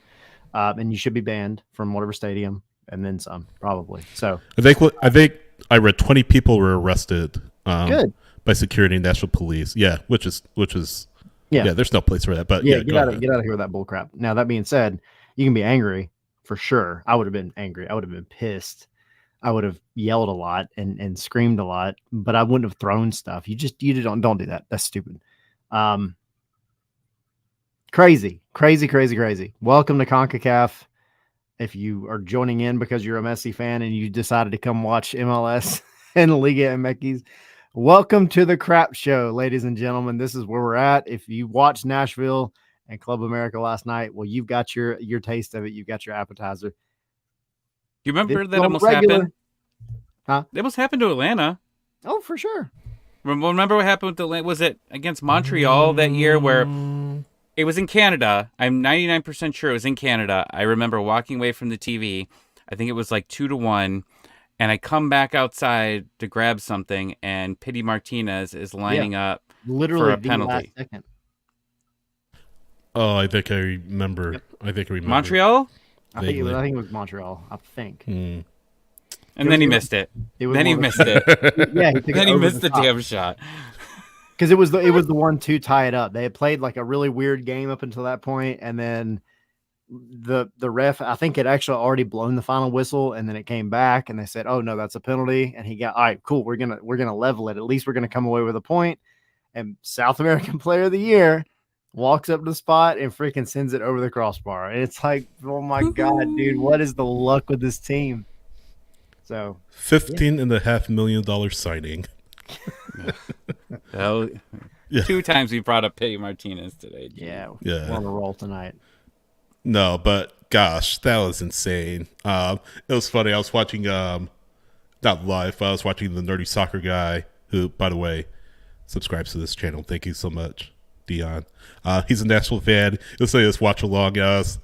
And you should be banned from whatever stadium and then some, probably. So
I think I read 20 people were arrested
good.
by security and Nashville police. Yeah, which is
Yeah.
there's no place for that. But
Yeah,
yeah,
get
go
out
ahead.
of here with that bull crap. Now that being said, you can be angry for sure. I would have been angry. I would have been pissed. I would have yelled a lot and screamed a lot, but I wouldn't have thrown stuff. You don't do that. That's stupid. Crazy. Welcome to CONCACAF. If you are joining in because you're a Messi fan and you decided to come watch MLS and Liga MX, welcome to the crap show, ladies and gentlemen. This is where we're at. If you watched Nashville and Club America last night, well, you've got your taste of it. You've got your appetizer.
You remember
This
that
is
almost
regular.
happened?
Huh?
It almost happened to Atlanta.
Oh, for sure.
Remember what happened with Atlanta? Was it against Montreal that year where it was in Canada? I'm 99% sure it was in Canada. I remember walking away from the TV. I think it was like 2-1. And I come back outside to grab something, and Pity Martinez is lining up
Literally
for a
the
penalty.
last second.
Oh, I think I remember.
Yep.
I think I remember.
Montreal?
I think
Vaguely.
it was Montreal. I think.
Hmm.
And then he missed it.
It was
Then he
one of
missed it.
Yeah, he took
Then
it
he
over
missed the
top.
damn shot.
Because it was the one to tie it up. They had played like a really weird game up until that point, and then the ref, I think, had actually already blown the final whistle, and then it came back, and they said, "Oh no, that's a penalty." And he got, "All right, cool. We're gonna level it. At least we're gonna come away with a point." And South American Player of the Year walks up to the spot and freaking sends it over the crossbar, and it's like, oh my god, dude, what is the luck with this team? So
$15.5 million signing.
Well,
Yeah.
2 times we brought up Pity Martinez today.
yeah,
Yeah.
we're on a roll tonight.
No, but gosh, that was insane. It was funny. I was watching, not live, but I was watching the Nerdy Soccer Guy, who, by the way, subscribes to this channel. Thank you so much, Dion. He's a Nashville fan. He'll say this watch along us.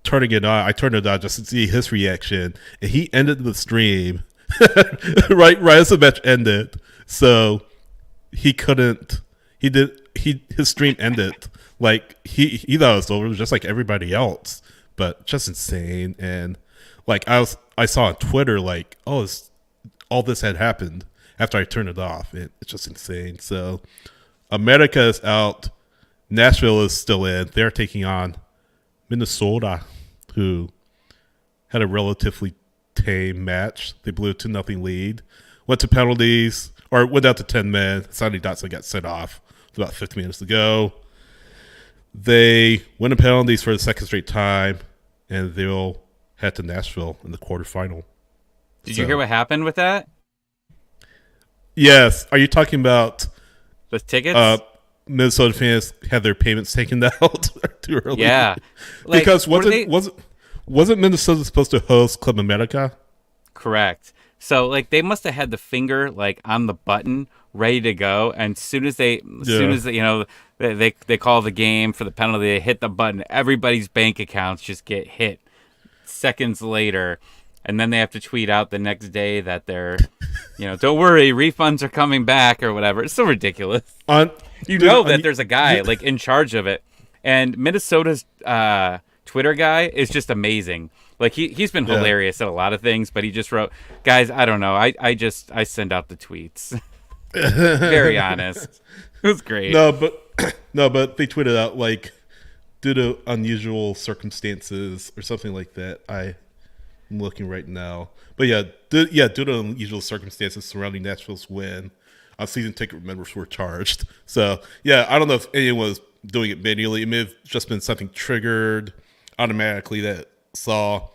Turning it on, I turned it on just to see his reaction, and he ended the stream right as the match ended. So he couldn't. His stream ended. Like he thought it was over, just like everybody else, but just insane. And like I saw on Twitter, like, oh, all this had happened after I turned it off. It's just insane. So America is out. Nashville is still in. They're taking on Minnesota, who had a relatively tame match. They blew a 2-0 lead, went to penalties, or went out to 10 men. Sonny Dotson got sent off with about 50 minutes to go. They win the penalties for the second straight time, and they'll head to Nashville in the quarterfinal.
Did you hear what happened with that?
Yes. Are you talking about
The tickets?
Minnesota fans had their payments taken out too early?
Yeah. Like,
Because
were they-
wasn't Minnesota supposed to host Club America?
Correct. So like they must have had the finger like on the button ready to go, and as soon as they you know they call the game for the penalty, they hit the button, everybody's bank accounts just get hit seconds later, and then they have to tweet out the next day that they're don't worry, refunds are coming back or whatever. It's so ridiculous. That there's a guy like in charge of it, and Minnesota's Twitter guy is just amazing. Like he's been hilarious at a lot of things, but he just wrote, guys, I don't know. I send out the tweets. Very honest. It was great.
No, but no, but they tweeted out like due to unusual circumstances or something like that. I'm looking right now, but due to unusual circumstances surrounding Nashville's win, season ticket members were charged. So yeah, I don't know if anyone was doing it manually. It may have just been something triggered automatically that saw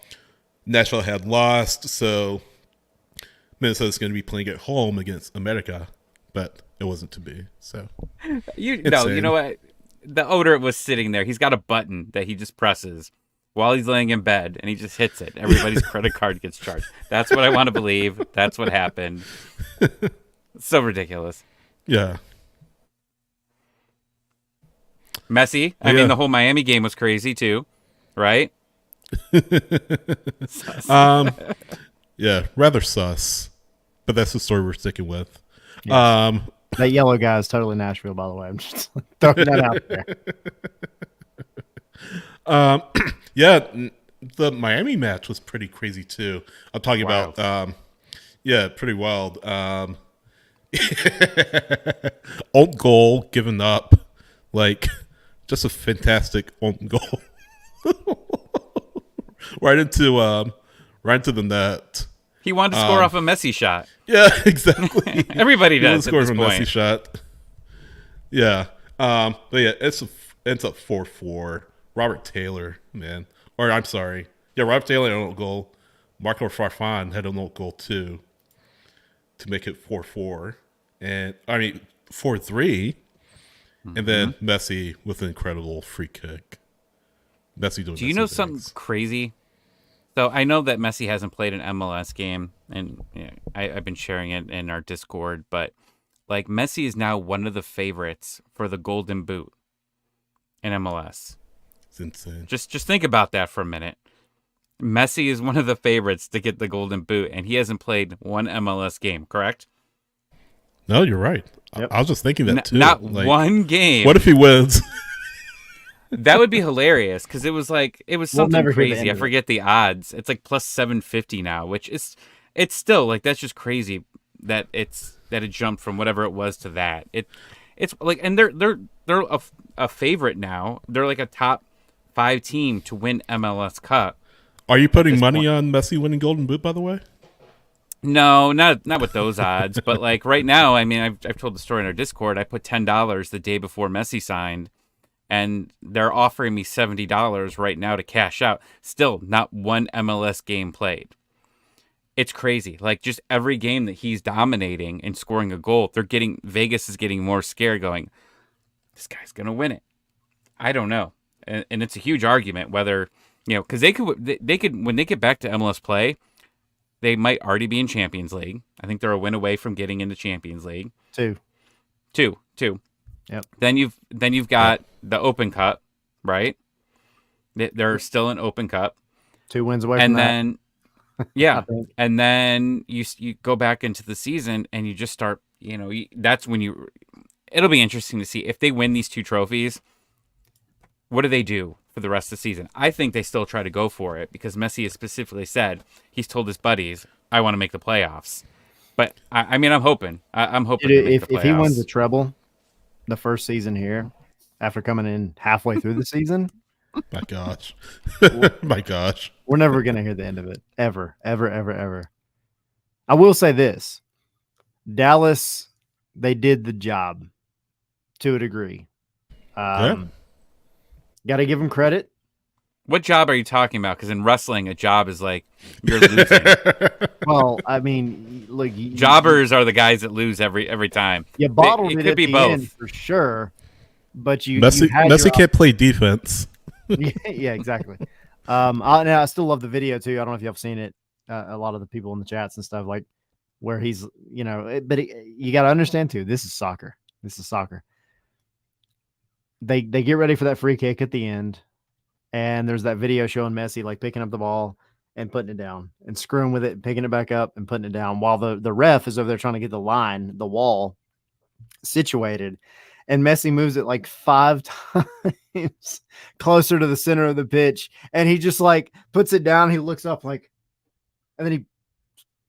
Nashville had lost, so Minnesota's going to be playing at home against America, but it wasn't to be. So
you know what? The odor was sitting there. He's got a button that he just presses while he's laying in bed, and he just hits it. Everybody's credit card gets charged. That's what I want to believe. That's what happened. So ridiculous.
Yeah.
Messy. I mean, the whole Miami game was crazy too, right?
Yeah, rather sus, but that's the story we're sticking with.
Yes. That yellow guy is totally Nashville, by the way. I'm just throwing that out there.
Yeah, the Miami match was pretty crazy too. I'm talking about, pretty wild. Own goal given up, like just a fantastic own goal, right into the net.
He wanted to score off a Messi shot.
Yeah, exactly.
Everybody does.
Score
at this
from
point.
Messi shot. Yeah, but yeah, ends up 4-4. Robert Taylor, man, or I'm sorry, Robert Taylor had an own goal. Marco Farfan had an own goal too, to make it 4-4, and 4-3, and then Messi with an incredible free kick. Messi doing.
Do you know something crazy? So I know that Messi hasn't played an MLS game, and I've been sharing it in our Discord, but like Messi is now one of the favorites for the Golden Boot in MLS.
It's insane.
Just think about that for a minute. Messi is one of the favorites to get the Golden Boot, and he hasn't played one MLS game, correct?
No, you're right.
Yep.
I was just thinking that too.
Not one game.
What if he wins?
That would be hilarious because it was something crazy. I
of it.
forget the odds. It's like plus 750 now, which it's still like that's just crazy that it jumped from whatever it was to that. It's like, and they're a favorite now. They're like a top 5 team to win MLS Cup.
Are you putting money on Messi winning Golden Boot, by the way?
No, not with those odds. But like right now, I mean, I've told the story in our Discord. I put $10 the day before Messi signed, and they're offering me $70 right now to cash out. Still, not one MLS game played. It's crazy. Like just every game that he's dominating and scoring a goal, Vegas is getting more scared, going, this guy's gonna win it. I don't know, and it's a huge argument whether because they could when they get back to MLS play. They might already be in Champions League. I think they're a win away from getting into Champions League.
Two.
Yep. Then you've got the Open Cup, right? They're still in Open Cup.
2 wins away from that.
And then you go back into the season and you just start. That's when it'll be interesting to see if they win these 2 trophies. What do they do for the rest of the season? I think they still try to go for it because Messi has specifically said he's told his buddies, "I want to make the playoffs." But I'm hoping. I'm hoping
if he wins the treble, the first season here, after coming in halfway through the season,
my gosh, my gosh,
we're never gonna hear the end of it ever. I will say this: Dallas, they did the job to a degree. Got to give them credit.
What job are you talking about? Because in wrestling, a job is like you're losing.
Well, I mean, look,
jobbers are the guys that lose every time.
You bottled it
could
at
be
the
both
end for sure, but
Messi can't play defense.
Yeah, exactly. I still love the video too. I don't know if y'all have seen it. A lot of the people in the chats and stuff, like where he's, but you got to understand too. This is soccer. They get ready for that free kick at the end, and there's that video showing Messi like picking up the ball and putting it down and screwing with it and picking it back up and putting it down while the ref is over there trying to get the wall situated. and Messi moves it like 5 times closer to the center of the pitch, and he just like puts it down. He looks up like, and then he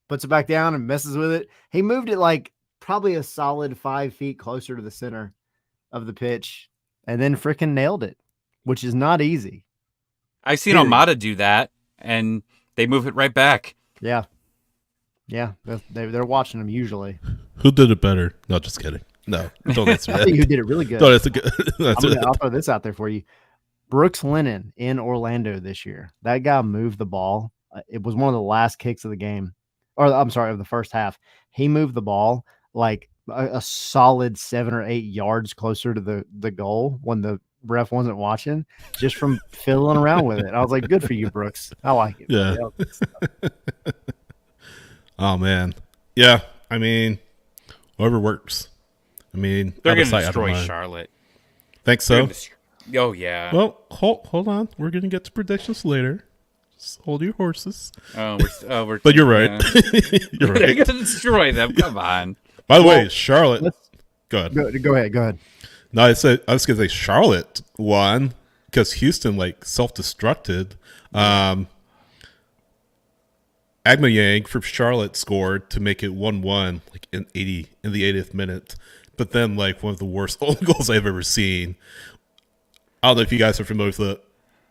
puts it back down and messes with it. He moved it like probably a solid 5 feet closer to the center of the pitch, and then freaking nailed it, which is not easy.
I've seen
Period.
Almada do that, and they move it right back.
Yeah. Yeah, they're watching him usually.
Who did it better? No, just kidding. No, don't answer
I
that.
think who did it really good.
No, that's a good.
I'll throw this out there for you. Brooks Lennon in Orlando this year. That guy moved the ball. It was one of the last kicks of the game, or I'm sorry, of the first half. He moved the ball like a solid 7 or 8 yards closer to the goal when the ref wasn't watching, just from fiddling around with it. I was like, good for you, Brooks. I like it.
Yeah. Oh man, yeah. I mean, whatever works. I mean,
They're going to
out of
destroy
mind.
Charlotte.
Think so?
Oh, yeah.
Well, hold on. We're gonna get to predictions later. Just hold your horses.
We're
But you're right. You're
They're
right.
going to destroy them. Come on.
By the way, Charlotte. Go ahead.
Go ahead.
No, I was gonna say Charlotte won because Houston like self-destructed. Agmayang from Charlotte scored to make it 1-1 like in the 80th minute. But then like one of the worst own goals I've ever seen. I don't know if you guys are familiar with the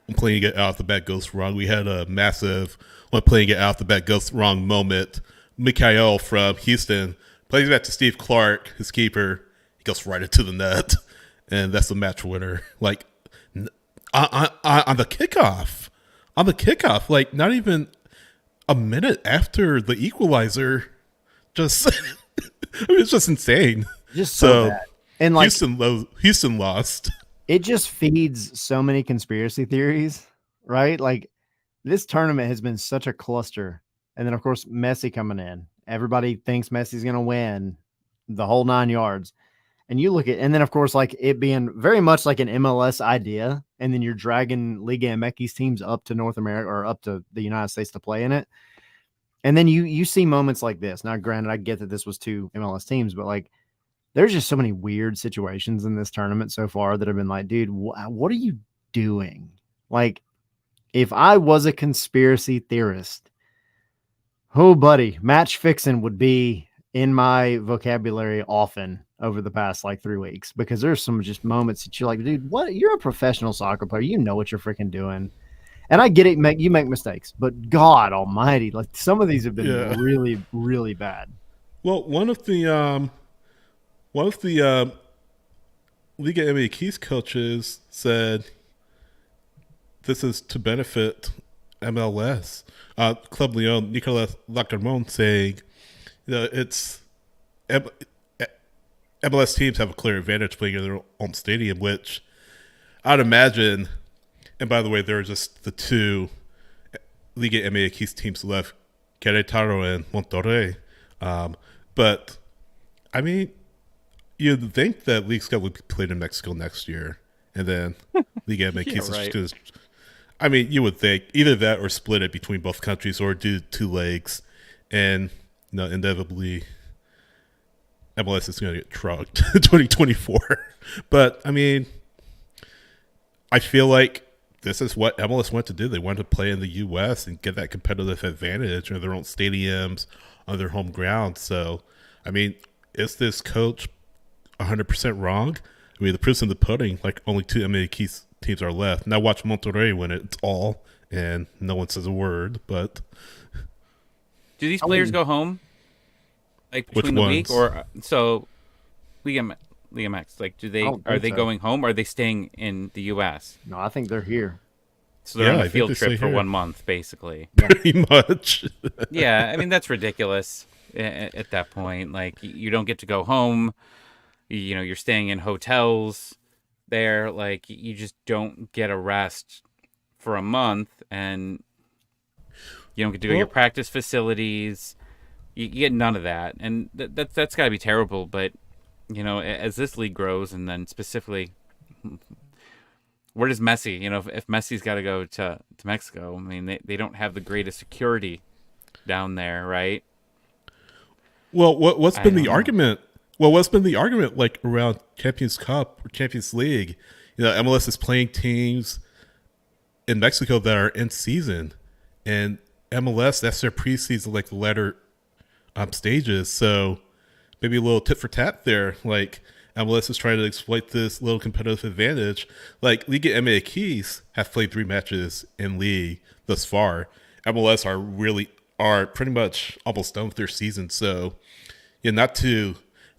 when playing it out the bat goes wrong. We had a massive when playing it out the bat goes wrong moment. Mikhail from Houston plays it back to Steve Clark, his keeper. He goes right into the net, and that's the match winner. Like on the kickoff, like not even a minute after the equalizer, just I mean, it's just insane.
Just so bad. And like
Houston lost.
It just feeds so many conspiracy theories, right? Like this tournament has been such a cluster. And then of course Messi coming in. Everybody thinks Messi's going to win the whole 9 yards. And you look at, and then of course, like it being very much like an MLS idea. And then you're dragging Liga MX teams up to North America or up to the United States to play in it. And then you see moments like this. Now, granted, I get that this was 2 MLS teams, but like there's just so many weird situations in this tournament so far that have been like, dude, what are you doing? Like, if I was a conspiracy theorist, oh, buddy, match fixing would be in my vocabulary often over the past like 3 weeks because there's some just moments that you're like, dude, what? You're a professional soccer player. You know what you're freaking doing. And I get it. You make mistakes, but God almighty, like some of these have been really, really bad.
Well, one of the Liga MX coaches said this is to benefit MLS. Club Leon, Nicolas Lactermont saying, it's MLS teams have a clear advantage playing in their own stadium, which I'd imagine. And by the way, there are just the 2 Liga MX teams left, Querétaro and Monterrey. But I mean, you'd think that League's Cup would be played in Mexico next year, and then Liga MX is
right.
just. I mean, you would think either that or split it between both countries or do 2 legs, and inevitably MLS is going to get trucked in 2024. But I mean, I feel like this is what MLS wanted to do. They wanted to play in the U.S. and get that competitive advantage in their own stadiums on their home ground. So, I mean, is this coach 100% wrong? I mean, the proof's in the pudding. Like, only 2 MX teams are left. Now watch Monterrey win it. It's all, and no one says a word. But
do these players go home? Like between the week, or so Liga MX? Like, are they going home? Or are they staying in the U.S.?
No, I think they're here.
So they're on a field trip for 1 month, basically.
Pretty much.
Yeah, I mean that's ridiculous. At that point, like you don't get to go home. You're staying in hotels there. Like you just don't get a rest for a month, and you don't get to go to your practice facilities. You get none of that, and that's got to be terrible. But as this league grows, and then specifically, where does Messi? If Messi's got to go to Mexico, I mean they don't have the greatest security down there, right?
Well, what's been the argument Well, what's been the argument like around Champions Cup or Champions League? MLS is playing teams in Mexico that are in season, and MLS, that's their preseason, like the latter stages. So maybe a little tit for tat there. Like MLS is trying to exploit this little competitive advantage. Like Liga MX have played 3 matches in league thus far. MLS are pretty much almost done with their season. So not to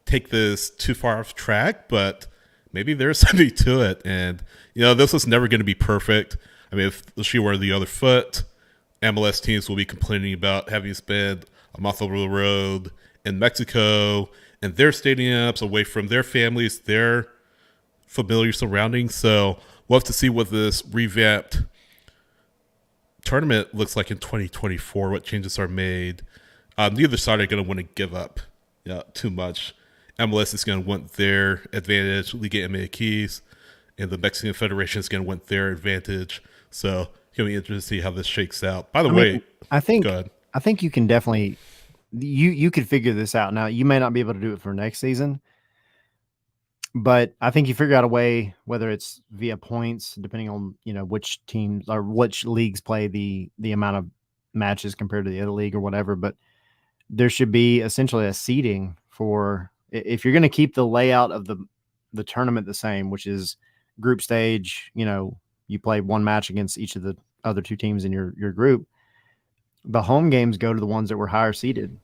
take this too far off track, but maybe there's something to it. And this was never going to be perfect. I mean, if the shoe were the other foot, MLS teams will be complaining about having to spend a month over the road in Mexico and their stadiums away from their families, their familiar surroundings. So we'll have to see what this revamped tournament looks like in 2024, what changes are made. Neither side are going to want to give up too much. MLS is going to want their advantage, Liga MX, and the Mexican Federation is going to want their advantage. So it's going to be interesting to see how this shakes out. By the way,
I think
go ahead.
I think you can definitely you could figure this out. Now, you may not be able to do it for next season, but I think you figure out a way, whether it's via points, depending on which teams or which leagues play the amount of matches compared to the other league or whatever. But there should be essentially a seeding for, if you're going to keep the layout of the tournament the same, which is group stage. You play one match against each of the other 2 teams in your group. The home games go to the ones that were higher seeded.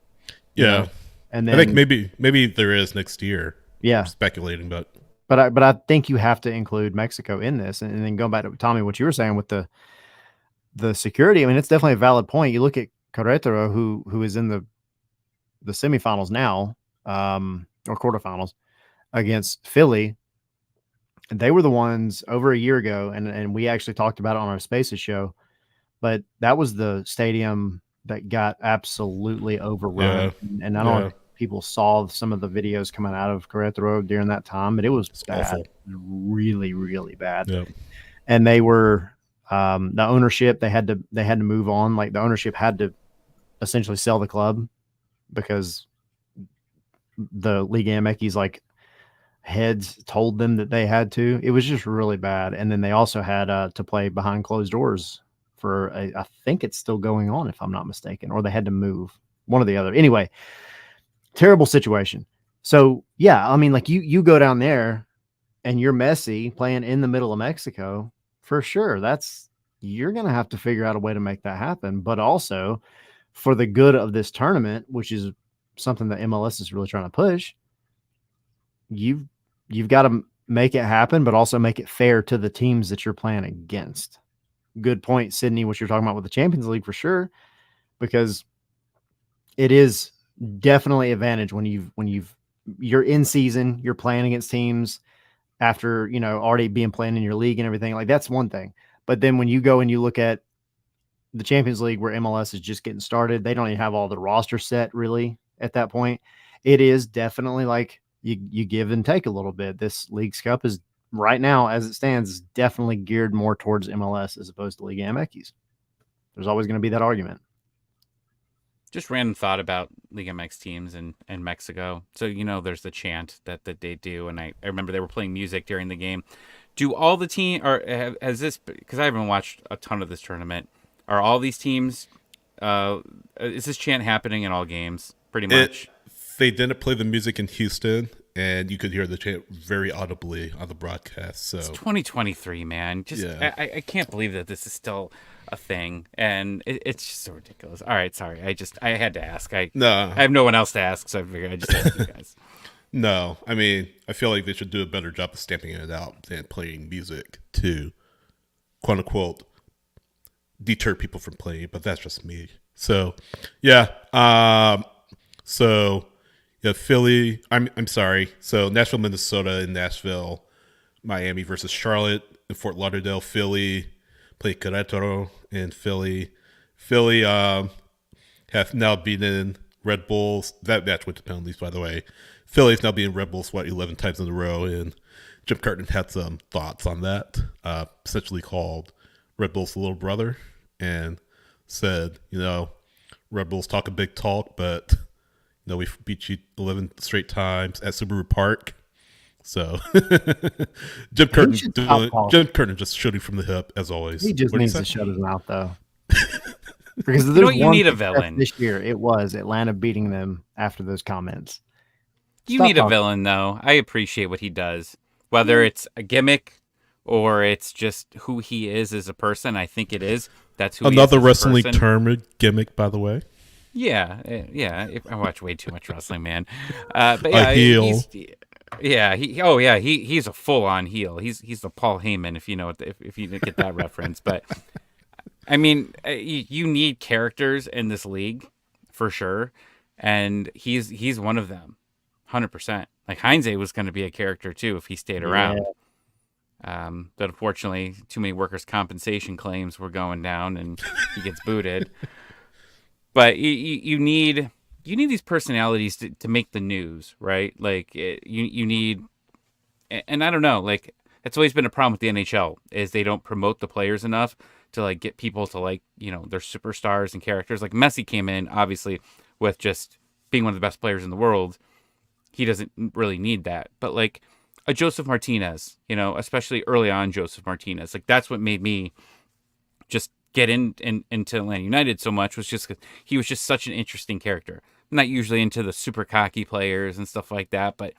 Yeah.
And then
I think maybe there is next year.
Yeah.
I'm speculating, but
I think you have to include Mexico in this. And then going back to Tommy, what you were saying with the security, I mean, it's definitely a valid point. You look at Querétaro, who is in the semifinals now, or quarterfinals against Philly. They were the ones over a year ago, and we actually talked about it on our Spaces show, but that was the stadium that got absolutely overrun.
Yeah.
And I don't know if people saw some of the videos coming out of Querétaro during that time, but it was bad.
Awful.
Really, really bad.
Yeah.
And they were the ownership, they had to move on. Like the ownership had to essentially sell the club because the Liga MX heads told them that they had to. It was just really bad. And then they also had to play behind closed doors for I think it's still going on, if I'm not mistaken, or they had to move, one or the other. Anyway, terrible situation. So yeah, I mean, you go down there and you're Messi playing in the middle of Mexico, for sure. You're going to have to figure out a way to make that happen. But also for the good of this tournament, which is something that MLS is really trying to push, you've got to make it happen, but also make it fair to the teams that you're playing against. Good point, Sydney, what you're talking about with the Champions League, for sure, because it is definitely advantage when you're in season, you're playing against teams after, already being playing in your league and everything. Like, that's one thing. But then when you go and you look at the Champions League, where MLS is just getting started, they don't even have all the roster set really at that point. It is definitely like you give and take a little bit. This League's Cup is right now, as it stands, is definitely geared more towards MLS as opposed to Liga MX. There's always going to be that argument.
Just random thought about Liga MX teams in Mexico. So, there's the chant that they do. And I remember they were playing music during the game. Do all the team, or has this, because I haven't watched a ton of this tournament, are all these teams, is this chant happening in all games pretty much?
They didn't play the music in Houston, and you could hear the chant very audibly on the broadcast. So
it's 2023, man. Just yeah. I can't believe that this is still a thing, and it's just so ridiculous. All right, sorry. I had to ask. I have no one else to ask, so I figured I just asked you guys.
No, I mean, I feel like they should do a better job of stamping it out than playing music to, quote unquote, deter people from playing. But that's just me. So, yeah. Yeah, Philly. I'm sorry. So Nashville, Minnesota, and Nashville, Miami versus Charlotte and Fort Lauderdale. Philly play Querétaro in Philly. Philly have now beaten Red Bulls. That match went to penalties, by the way. Philly's now beaten Red Bulls 11 times in a row, and Jim Carton had some thoughts on that. Essentially called Red Bulls the little brother, and said, Red Bulls talk a big talk, but No, we beat you 11 straight times at Subaru Park. So
He should stop
Jim
talking.
Curtin just shooting from the hip as always.
He just
What do you
needs
say?
to shut his mouth though. Because if
You know
there's
what? You
one
need a
success
villain.
this year, it was Atlanta beating them after those comments.
You
Stop
need a
talking.
villain, though. I appreciate what he does, whether it's a gimmick or it's just who he is as a person. I think it is. That's who he is
Another
as a
wrestling
person.
term gimmick, by the way.
Yeah, yeah. I watch way too much wrestling, man. But
A
yeah,
heel.
he's a full on heel. He's the Paul Heyman, if you know if you didn't get that reference. But I mean, you need characters in this league for sure, and he's one of them, 100%. Like Heinze was going to be a character too if he stayed
Yeah.
around. But unfortunately, too many workers' compensation claims were going down, and he gets booted. But you need these personalities to make the news, right? Like you need, and I don't know, like it's always been a problem with the NHL is they don't promote the players enough to like get people to like their superstars and characters. Like Messi came in obviously with just being one of the best players in the world. He doesn't really need that, but like a Joseph Martinez, especially early on Joseph Martinez, like that's what made me just get into Atlanta United so much was just 'cause he was just such an interesting character. I'm not usually into the super cocky players and stuff like that, but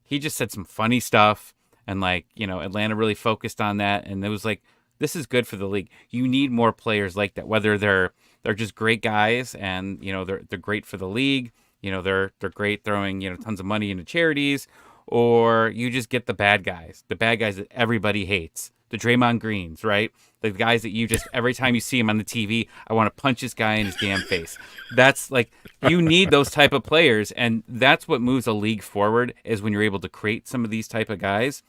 he just said some funny stuff, and like Atlanta really focused on that, and it was like this is good for the league. You need more players like that, whether they're just great guys and they're great for the league. They're great throwing tons of money into charities, or you just get the bad guys that everybody hates, the Draymond Greens, right? The guys that you just every time you see him on the TV, I want to punch this guy in his damn face. That's like you need those type of players, and that's what moves a league forward is when you're able to create some of these type of guys.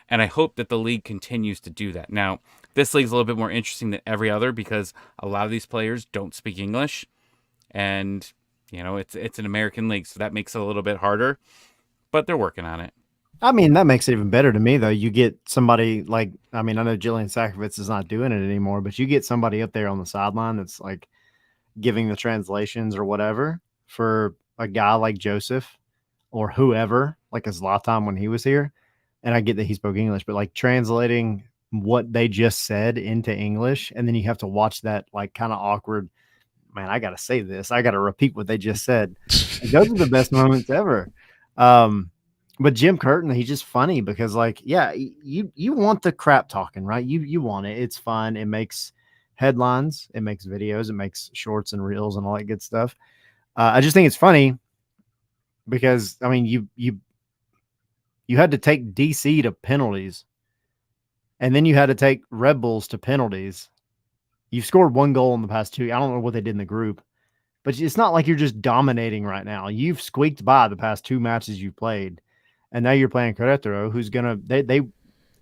And I hope that the league continues to do that. Now, this league's a little bit more interesting than every other because a lot of these players don't speak English, and it's an American league, so that makes it a little bit harder. But they're working on it.
I mean, that makes it even better to me, though. You get somebody like, I mean, I know Jillian Sakovitz is not doing it anymore, but you get somebody up there on the sideline that's like giving the translations or whatever for a guy like Joseph or whoever, like a Zlatan when he was here. And I get that he spoke English, but like translating what they just said into English, and then you have to watch that like kind of awkward, man, I got to say this. I got to repeat what they just said. And those are the best moments ever. But Jim Curtin, he's just funny because, like, yeah, you want the crap talking, right? You want it. It's fun. It makes headlines. It makes videos. It makes shorts and reels and all that good stuff. I just think it's funny because, I mean, you had to take DC to penalties, and then you had to take Red Bulls to penalties. You've scored one goal in the past two. I don't know what they did in the group, but it's not like you're just dominating right now. You've squeaked by the past two matches you've played. And now you're playing Querétaro, who's gonna they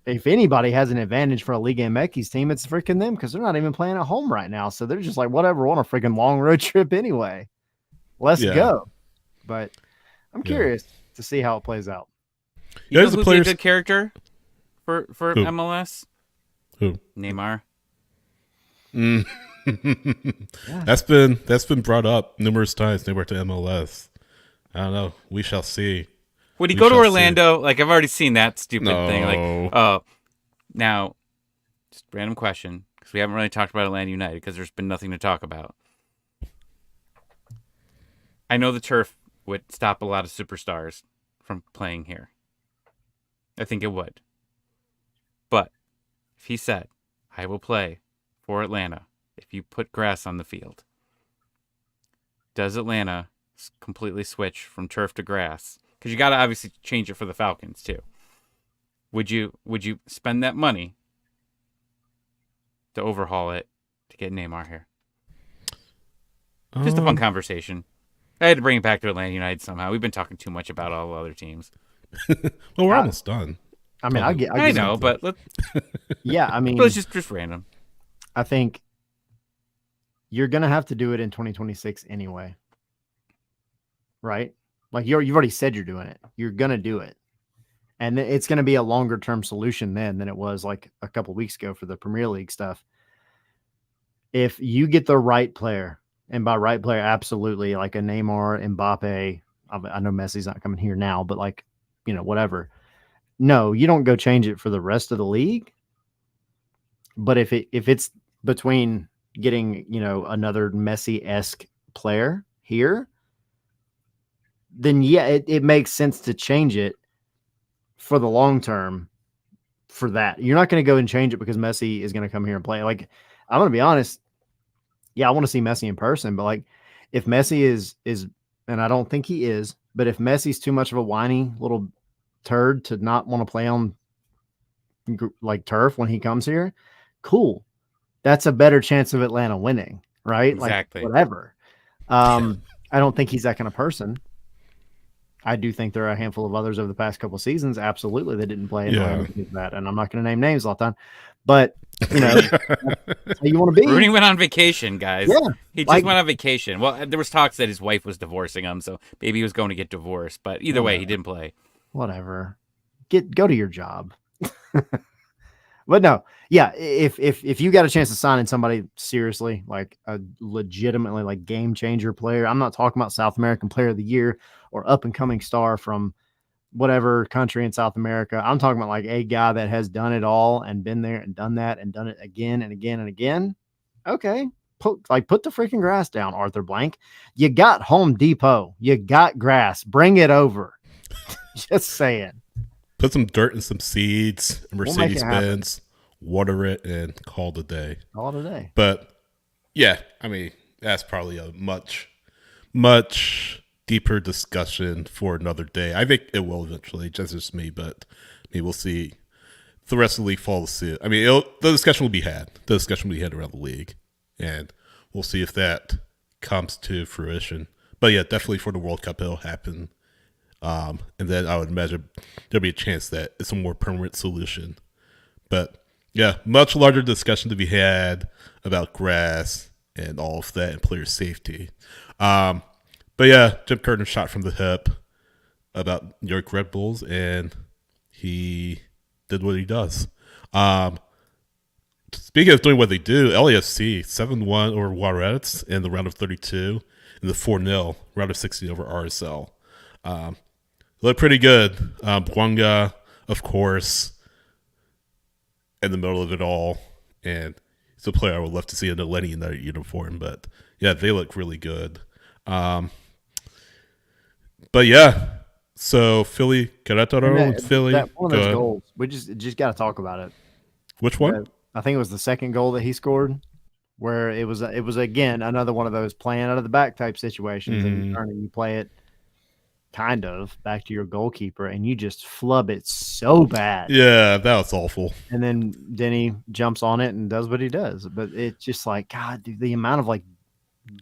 if anybody has an advantage for a Liga MX team, it's freaking them because they're not even playing at home right now. So they're just like, whatever, we're on a freaking long road trip anyway. Let's go. But I'm curious to see how it plays out.
You know who'd be a good character for
Who?
MLS?
Who?
Neymar.
Yeah. That's been brought up numerous times. Neymar to MLS. I don't know. We shall see.
Would he go to Orlando? Like, I've already seen that stupid thing. Like, oh, now, just random question, because we haven't really talked about Atlanta United because there's been nothing to talk about. I know the turf would stop a lot of superstars from playing here. I think it would. But if he said, I will play for Atlanta if you put grass on the field, does Atlanta completely switch from turf to grass? Because you got to obviously change it for the Falcons too. Would you spend that money to overhaul it to get Neymar here? Just a fun conversation. I had to bring it back to Atlanta United somehow. We've been talking too much about all the other teams.
Well, we're almost done.
I mean,
I know, but
yeah, I mean,
but it's just random.
I think you're gonna have to do it in 2026 anyway, right? Like you've already said you're doing it. You're gonna do it, and it's gonna be a longer term solution then than it was like a couple weeks ago for the Premier League stuff. If you get the right player, and by right player, absolutely like a Neymar, Mbappe, I know Messi's not coming here now, but like, whatever. No, you don't go change it for the rest of the league. But if it's between getting, another Messi-esque player here, then yeah, it makes sense to change it for the long term for that. You're not going to go and change it because Messi is going to come here and play. Like, I'm going to be honest. Yeah, I want to see Messi in person, but like if Messi is, and I don't think he is, but if Messi's too much of a whiny little turd to not want to play on like turf when he comes here, cool. That's a better chance of Atlanta winning, right?
Exactly.
Like whatever. I don't think he's that kind of person. I do think there are a handful of others over the past couple of seasons. Absolutely, they didn't play in Atlanta because of that, and I'm not going to name names all the time. But that's how you want to be.
Rooney went on vacation, guys.
Yeah,
he just went on vacation. Well, there was talks that his wife was divorcing him, so maybe he was going to get divorced. But either way, he didn't play.
Whatever. Go to your job. But no, yeah. If you got a chance to sign in somebody seriously, like a legitimately like game changer player, I'm not talking about South American Player of the Year or up and coming star from whatever country in South America. I'm talking about like a guy that has done it all and been there and done that and done it again and again and again. Okay. Put the freaking grass down, Arthur Blank. You got Home Depot. You got grass. Bring it over. Just saying.
Put some dirt and some seeds, Mercedes-Benz, water it, and call it a day.
Call it a day.
But yeah, I mean, that's probably a much, much deeper discussion for another day. I think it will eventually, just me, but maybe we'll see the rest of the league follow suit. I mean, the discussion will be had. The discussion will be had around the league, and we'll see if that comes to fruition. But yeah, definitely for the World Cup, it'll happen. And then I would imagine there'll be a chance that it's a more permanent solution. But yeah, much larger discussion to be had about grass and all of that and player safety. But yeah, Jim Curtin shot from the hip about New York Red Bulls, and he did what he does. Speaking of doing what they do, LAFC 7-1 over Juarez in the round of 32 and the 4-0 round of 16 over RSL. Looked pretty good. Bwanga, of course, in the middle of it all. And he's a player I would love to see in a Lenny in that uniform. But yeah, they look really good. But yeah, so Philly, Querétaro, and Philly.
That one of those goals, we just got to talk about it.
Which one?
I think it was the second goal that he scored, where it was again another one of those playing out of the back type situations, and you turn and you play it kind of back to your goalkeeper, and you just flub it so bad.
Yeah, that was awful.
And then Denny jumps on it and does what he does. But it's just like, God, dude, the amount of like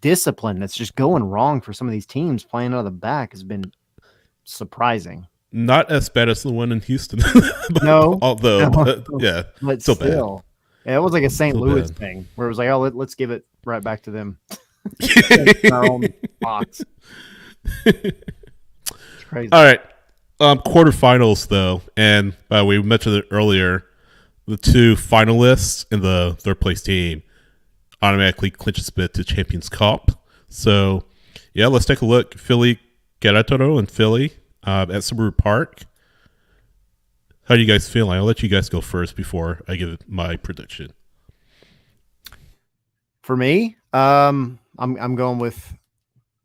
discipline that's just going wrong for some of these teams playing out of the back has been surprising.
Not as bad as the one in Houston.
No.
Although, but yeah,
but
still
still.
bad.
Yeah, it was like a St.
Still
Louis
bad.
thing where it was like, oh, let's give it right back to them. Our own box. Crazy.
All right. Quarterfinals, though. And we mentioned it earlier. The two finalists in the third place team automatically clinch a bid to Champions Cup. So, yeah, let's take a look. Philly, Querétaro, and Philly at Subaru Park. How do you guys feel? I'll let you guys go first before I give my prediction.
For me, I'm going with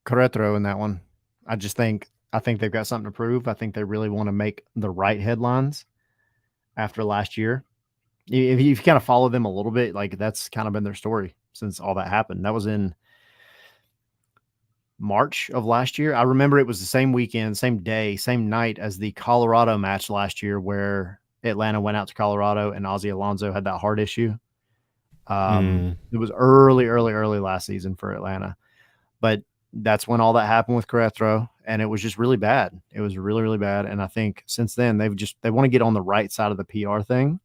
Querétaro in that one. I think they've got something to prove. I think they really want to make the right headlines after last year. If you kind of follow them a little bit, like that's kind of been their story since all that happened. That was in March of last year. I remember it was the same weekend, same day, same night as the Colorado match last year where Atlanta went out to Colorado and Ozzie Alonso had that heart issue. It was early last season for Atlanta. But that's when all that happened with Querétaro, and it was just really bad. It was really, really bad. And I think since then they want to get on the right side of the PR thing,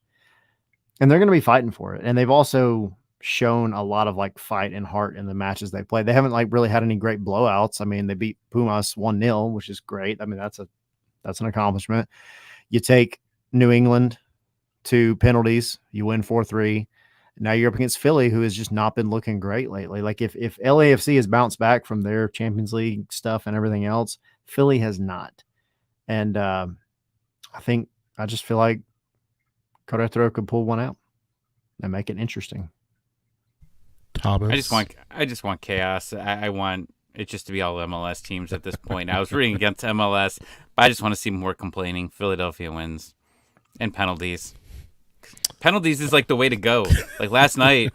and they're going to be fighting for it. And they've also shown a lot of like fight and heart in the matches they played. They haven't like really had any great blowouts. I mean, they beat Pumas 1-0, which is great. I mean, that's an accomplishment. You take New England to penalties, you win 4-3. Now you're up against Philly, who has just not been looking great lately. Like if LAFC has bounced back from their Champions League stuff and everything else, Philly has not. And I just feel like Querétaro could pull one out and make it interesting.
Thomas.
I just want chaos. I want it just to be all MLS teams at this point. I was rooting against MLS, but I just want to see more complaining. Philadelphia wins and penalties. Penalties is like the way to go. Like last night,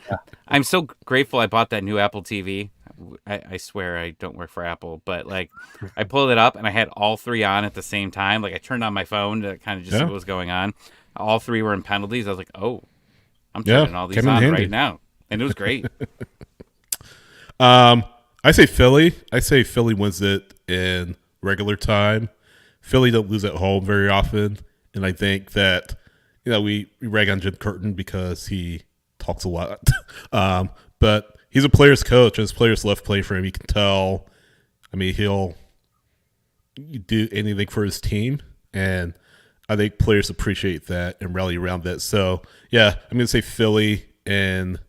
I'm so grateful I bought that new Apple TV. I swear I don't work for Apple, but like I pulled it up and I had all three on at the same time. Like I turned on my phone to kind of just see what was going on. All three were in penalties. I was like, oh, I'm turning all these on right now. And it was great.
I say Philly. I say Philly wins it in regular time. Philly don't lose at home very often. And I think that, we rag on Jim Curtin because he talks a lot. But he's a player's coach, and his players love playing for him. You can tell. I mean, he'll do anything for his team, and I think players appreciate that and rally around that. So, yeah, I'm going to say Philly and,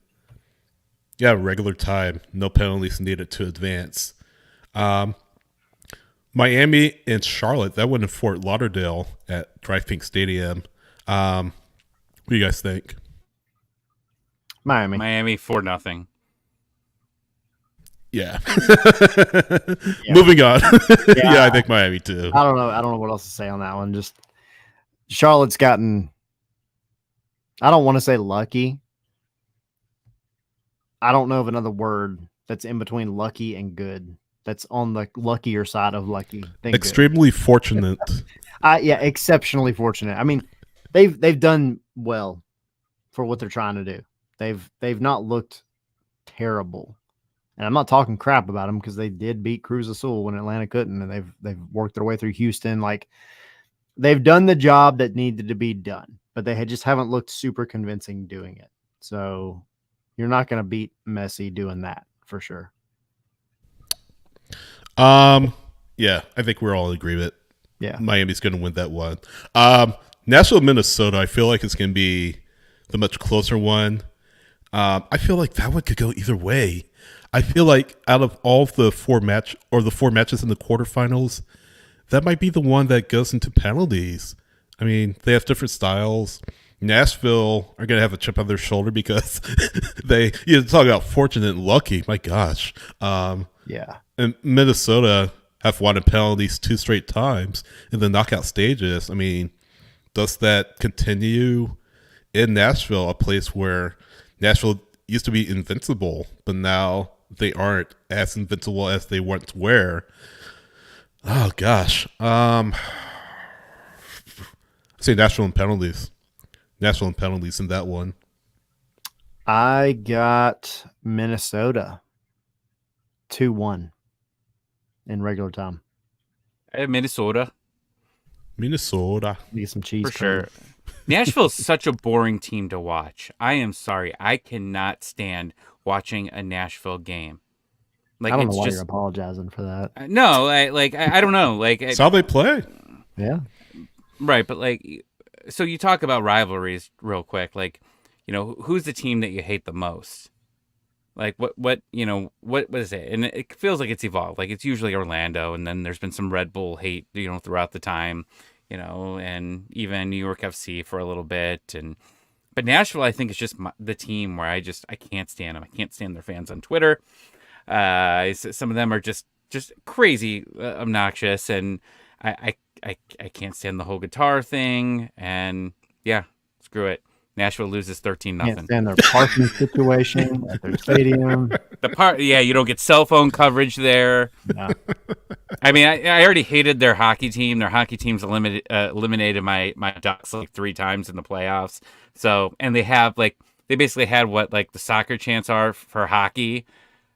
regular time. No penalties needed to advance. Miami and Charlotte, that went in Fort Lauderdale at Drive Pink Stadium. What do you guys think?
Miami 4-0.
Yeah. Moving on. I think Miami too.
I don't know what else to say on that one. Just Charlotte's gotten, I don't want to say lucky. I don't know of another word that's in between lucky and good. That's on the luckier side of lucky.
Extremely fortunate.
Exceptionally fortunate. I mean, they've done well for what they're trying to do. They've not looked terrible. And I'm not talking crap about them because they did beat Cruz Azul when Atlanta couldn't, and they've worked their way through Houston. Like, they've done the job that needed to be done, but they just haven't looked super convincing doing it. So you're not going to beat Messi doing that for sure.
Yeah, I think we're all in agreement.
Yeah,
Miami's going to win that one. Nashville, Minnesota, I feel like it's going to be the much closer one. I feel like that one could go either way. I feel like out of all the four matches in the quarterfinals, that might be the one that goes into penalties. I mean, they have different styles. Nashville are going to have a chip on their shoulder because they talk about fortunate and lucky. My gosh.
Yeah.
And Minnesota have won in penalties 2 straight times in the knockout stages. I mean, does that continue in Nashville, a place where Nashville used to be invincible, but now they aren't as invincible as they once were? Oh, gosh. I say Nashville in penalties. Nashville in penalties in that one.
I got Minnesota 2-1 in regular time.
I have Minnesota.
Need
some cheese
for sure. Nashville's such a boring team to watch. I am sorry. I cannot stand watching a Nashville game. Like,
I don't know why you're apologizing for that.
No, I don't know. Like,
it's how they play.
Yeah.
Right, but like, so you talk about rivalries real quick. Like, who's the team that you hate the most? Like, what is it? And it feels like it's evolved. Like, it's usually Orlando, and then there's been some Red Bull hate, throughout the time, and even New York FC for a little bit. But Nashville, I think, is just the team where I can't stand them. I can't stand their fans on Twitter. Some of them are just crazy obnoxious, and I can't stand the whole guitar thing. And yeah, screw it. Nashville loses 13-0.
Can't stand their parking situation at their stadium.
You don't get cell phone coverage there.
No.
I mean, I already hated their hockey team. Their hockey team's eliminated my Ducks like 3 times in the playoffs. So, and they basically had what like the soccer chants are for hockey,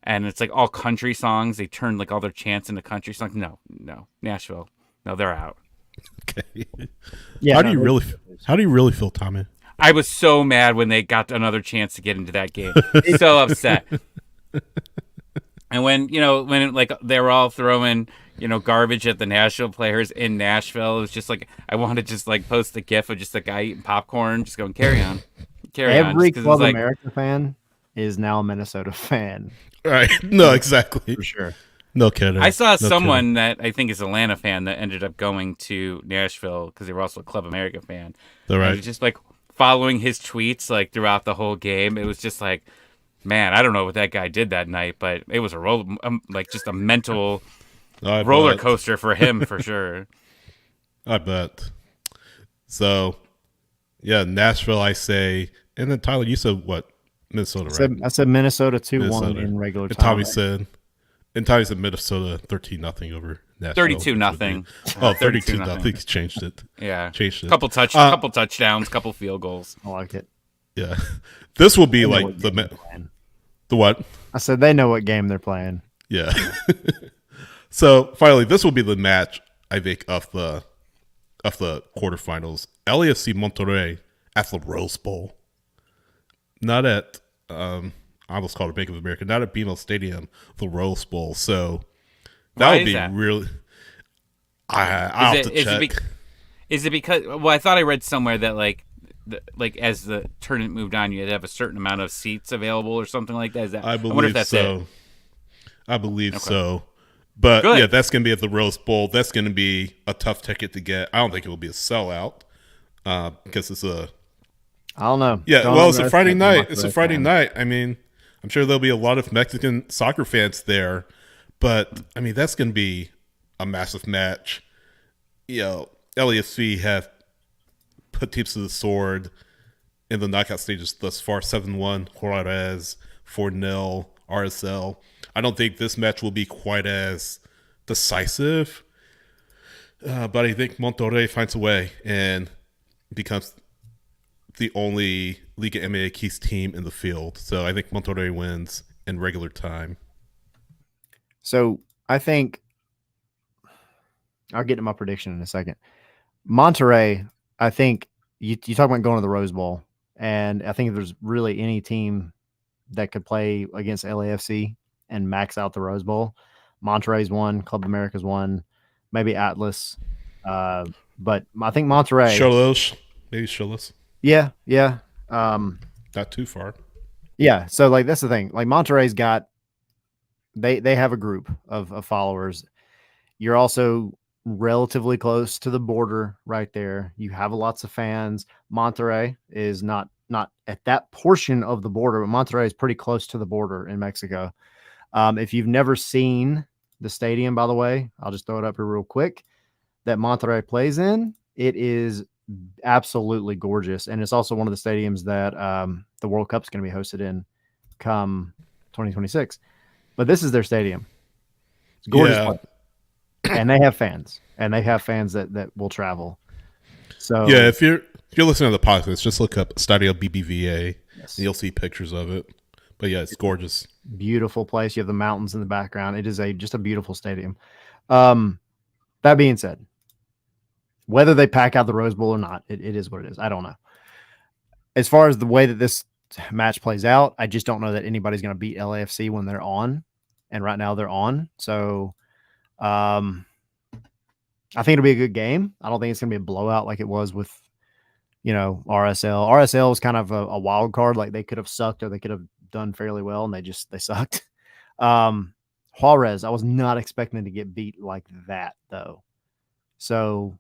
and it's like all country songs. They turned like all their chants into country songs. No, Nashville, no, they're out.
Okay.
Yeah.
How do you really feel, Tommy?
I was so mad when they got another chance to get into that game. So upset. And when like they were all throwing, garbage at the Nashville players in Nashville, it was just like, I wanted to just like post a gif of just a guy eating popcorn, just going, carry on.
Every Club America fan is now a Minnesota fan.
Right. No, exactly.
For sure.
No kidding.
I saw
No
someone that I think is Atlanta fan that ended up going to Nashville because they were also a Club America fan.
They're
And it
right.
was just like following his tweets like throughout the whole game. It was just like, man, I don't know what that guy did that night, but it was like just a mental
I
roller
bet.
coaster for him for sure.
I bet. So, yeah, Nashville, I say. And then, Tyler, you said what? Minnesota, right?
I said Minnesota 2-1
Minnesota.
in regular
And
time.
Tommy said Minnesota 13-0 over Nashville.
32-0.
Oh,
32-0.
32-0. He's changed it.
Yeah.
Changed it.
Couple touchdowns, couple field goals.
I like it.
Yeah. This will be
They know
like
what game they're playing.
the what?
I said they know what game they're playing.
Yeah. So finally, this will be the match I think of the quarterfinals. LAFC Monterrey at the Rose Bowl, not at I almost called it Bank of America, not at BMO Stadium, the Rose Bowl. So that
Why
would
is
be
that?
really. I'll have to check.
Is it because? Well, I thought I read somewhere that like as the tournament moved on, you had to have a certain amount of seats available or something like that. Is that?
I
wonder if
believe
that's
so.
it.
I believe so. But
Good.
yeah, that's going to be at the Rose Bowl. That's going to be a tough ticket to get. I don't think it will be a sellout because it's a.
I don't know.
Yeah,
Don't
well, it's a Friday
underestimate
night.
the
It's a
Monterrey
Friday
fans.
night. I mean, I'm sure there'll be a lot of Mexican soccer fans there, but I mean that's going to be a massive match. You know, LAFC have put teams to the sword in the knockout stages thus far: 7-1 Juarez, 4-0 RSL. I don't think this match will be quite as decisive, but I think Monterrey finds a way and becomes the only Liga MX team in the field. So I think Monterrey wins in regular time.
So I think I'll get to my prediction in a second. Monterrey, I think you talk about going to the Rose Bowl, and I think if there's really any team that could play against LAFC and max out the Rose Bowl, Monterrey's one, Club America's one, maybe Atlas. But I think Monterrey.
Cholos, maybe Cholos.
Yeah.
Not too far.
Yeah. So like that's the thing. Like Monterrey's got they have a group of followers. You're also relatively close to the border right there. You have lots of fans. Monterrey is not at that portion of the border, but Monterrey is pretty close to the border in Mexico. If you've never seen the stadium, by the way, I'll just throw it up here real quick, that Monterrey plays in, it is absolutely gorgeous. And it's also one of the stadiums that the World Cup's going to be hosted in come 2026. But this is their stadium. It's a gorgeous place. And they have fans. And they have fans that will travel. So
yeah, if you're listening to the podcast, just look up Stadio BBVA.
yes.
And you'll see pictures of it. But yeah, it's gorgeous.
Beautiful place. You have the mountains in the background. It is just a beautiful stadium. That being said, whether they pack out the Rose Bowl or not, it is what it is. I don't know. As far as the way that this match plays out, I just don't know that anybody's going to beat LAFC when they're on. And right now they're on. So I think it'll be a good game. I don't think it's going to be a blowout like it was with, RSL. RSL was kind of a wild card. Like they could have sucked or they could have done fairly well, and they sucked. Juarez, I was not expecting to get beat like that, though. So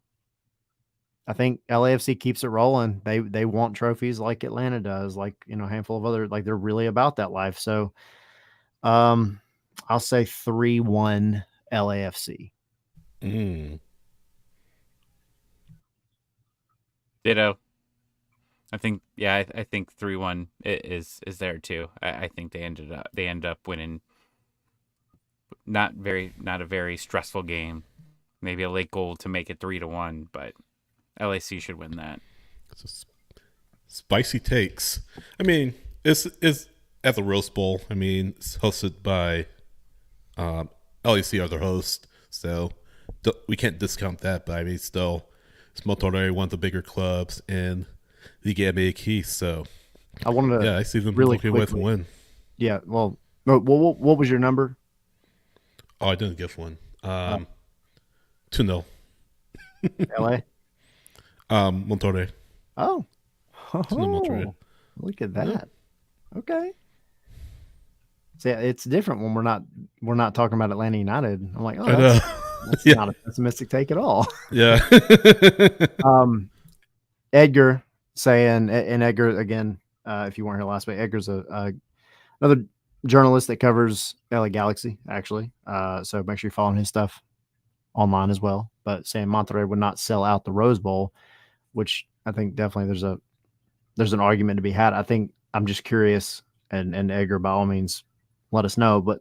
I think LAFC keeps it rolling. They want trophies like Atlanta does, like a handful of other, like they're really about that life. So I'll say 3-1 LAFC.
Ditto. I think I think 3-1 is there too. I think they end up winning. Not a very stressful game. Maybe a late goal to make it 3-1, but LAC should win that.
Spicy takes. I mean, it's at the Rose Bowl. I mean, it's hosted by LAC are their host, so we can't discount that. But I mean, still, it's Monterrey, one of the bigger clubs in Liga MX. So
I wanted to
I see them
really
looking with a win.
Yeah, well, what was your number?
Oh, I didn't give one. 2-0.
LA?
Monterrey.
Oh.
Monterrey.
Look at that. Okay. See, it's different when we're not talking about Atlanta United. I'm like, oh,
I know.
that's
Yeah.
not a pessimistic take at all.
Yeah.
Um, Edgar saying, and Edgar again, if you weren't here last week, Edgar's another journalist that covers LA Galaxy actually. So make sure you're following his stuff online as well. But saying Monterrey would not sell out the Rose Bowl, which I think definitely there's an argument to be had. I think I'm just curious, and Edgar, by all means, let us know. But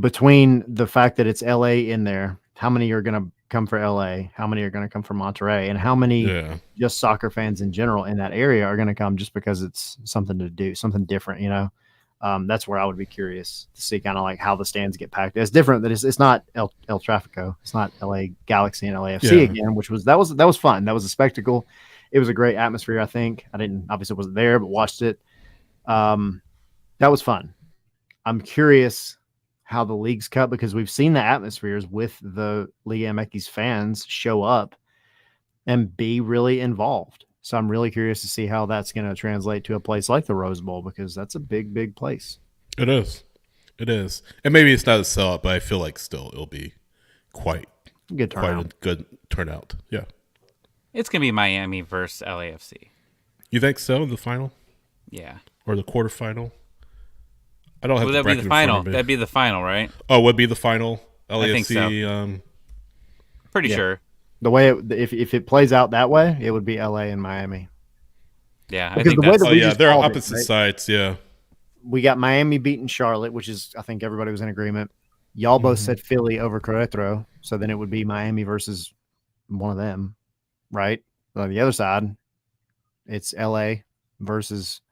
between the fact that it's LA in there, how many are going to come for LA? How many are going to come from Monterey? And how many just soccer fans in general in that area are going to come just because it's something to do, something different, you know? That's where I would be curious to see kind of like how the stands get packed. It's different that it's not El Trafico. It's not LA Galaxy and LAFC again, which was that was fun. That was a spectacle. It was a great atmosphere. I think I wasn't there, but watched it. That was fun. I'm curious how the league's cut because we've seen the atmospheres with the Liga MX fans show up and be really involved. So I'm really curious to see how that's going to translate to a place like the Rose Bowl because that's a big, big place.
It is. It is. And maybe it's not a sellout, but I feel like still it'll be quite
good turnout.
Quite a good turnout. Yeah.
It's going to be Miami versus LAFC.
You think so in the final?
Yeah.
Or the quarterfinal? I don't have
that'd be the final. That'd be the final, right?
Oh, would be the final? LAFC?
I think so. Pretty sure.
The way if it plays out that way, it would be LA and Miami.
Yeah, I think that's...
they're opposite sides, yeah.
We got Miami beating Charlotte, which is, I think everybody was in agreement. Y'all both said Philly over Querétaro, so then it would be Miami versus one of them, right? But on the other side, it's LA versus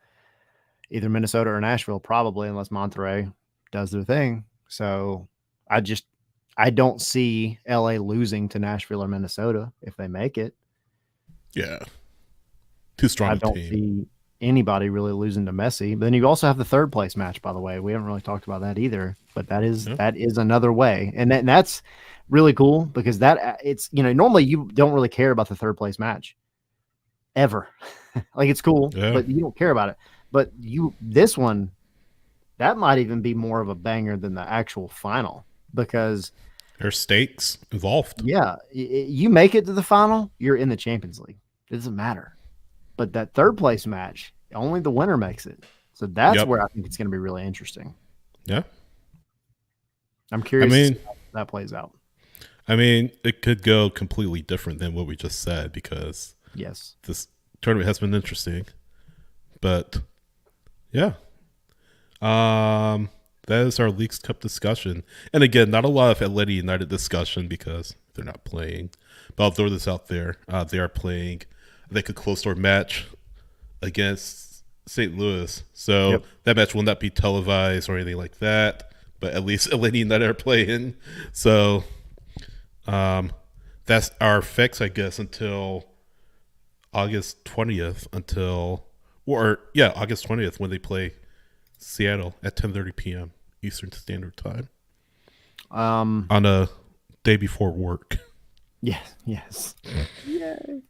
either Minnesota or Nashville, probably, unless Monterey does their thing. So I don't see LA losing to Nashville or Minnesota if they make it.
Yeah. Too strong
I don't see anybody really losing to Messi. But then you also have the third place match, by the way. We haven't really talked about that either. But that is another way. And that's really cool because it's, normally you don't really care about the third place match ever. Like it's cool, but you don't care about it. But this one, that might even be more of a banger than the actual final because
there's stakes involved.
Yeah. You make it to the final, you're in the Champions League. It doesn't matter. But that third place match, only the winner makes it. So that's where I think it's going to be really interesting.
Yeah.
I'm curious to see how that plays out.
I mean, it could go completely different than what we just said because this tournament has been interesting. But yeah. That is our Leagues Cup discussion. And again, not a lot of Atlanta United discussion because they're not playing. But I'll throw this out there. They are playing, I think, a closed-door match against St. Louis. So that match will not be televised or anything like that. But at least Atlanta United are playing. So that's our fix, I guess, until August 20th. August 20th when they play Seattle at 10:30 p.m. Eastern Standard Time. On a day before work.
Yes. Yay.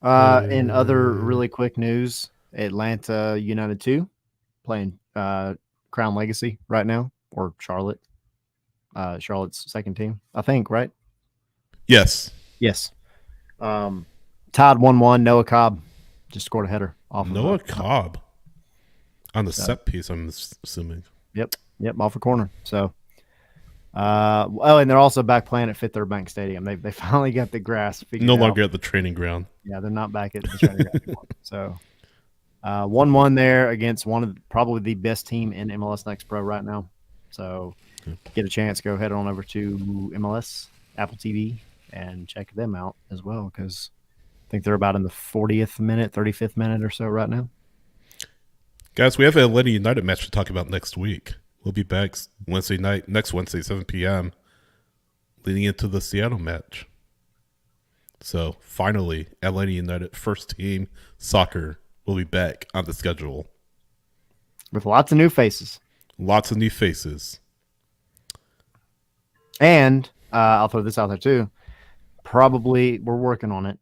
In other really quick news, Atlanta United 2 playing Crown Legacy right now, or Charlotte. Charlotte's second team, I think, right?
Yes.
Tied 1-1. Noah Cobb just scored a header off
Noah Cobb. On the set piece, I'm assuming.
Yep, off a corner. So, and they're also back playing at Fifth Third Bank Stadium. They finally got the grass figured out.
No longer at the training ground.
Yeah, they're not back at the training ground anymore. So, 1-1 there against one of probably the best team in MLS Next Pro right now. So, get a chance, go head on over to MLS, Apple TV, and check them out as well because I think they're about in the 40th minute, 35th minute or so right now.
Guys, we have an Atlanta United match to talk about next week. We'll be back next Wednesday, 7 p.m., leading into the Seattle match. So, finally, Atlanta United first team soccer will be back on the schedule.
With lots of new faces. And I'll throw this out there, too. Probably, we're working on it.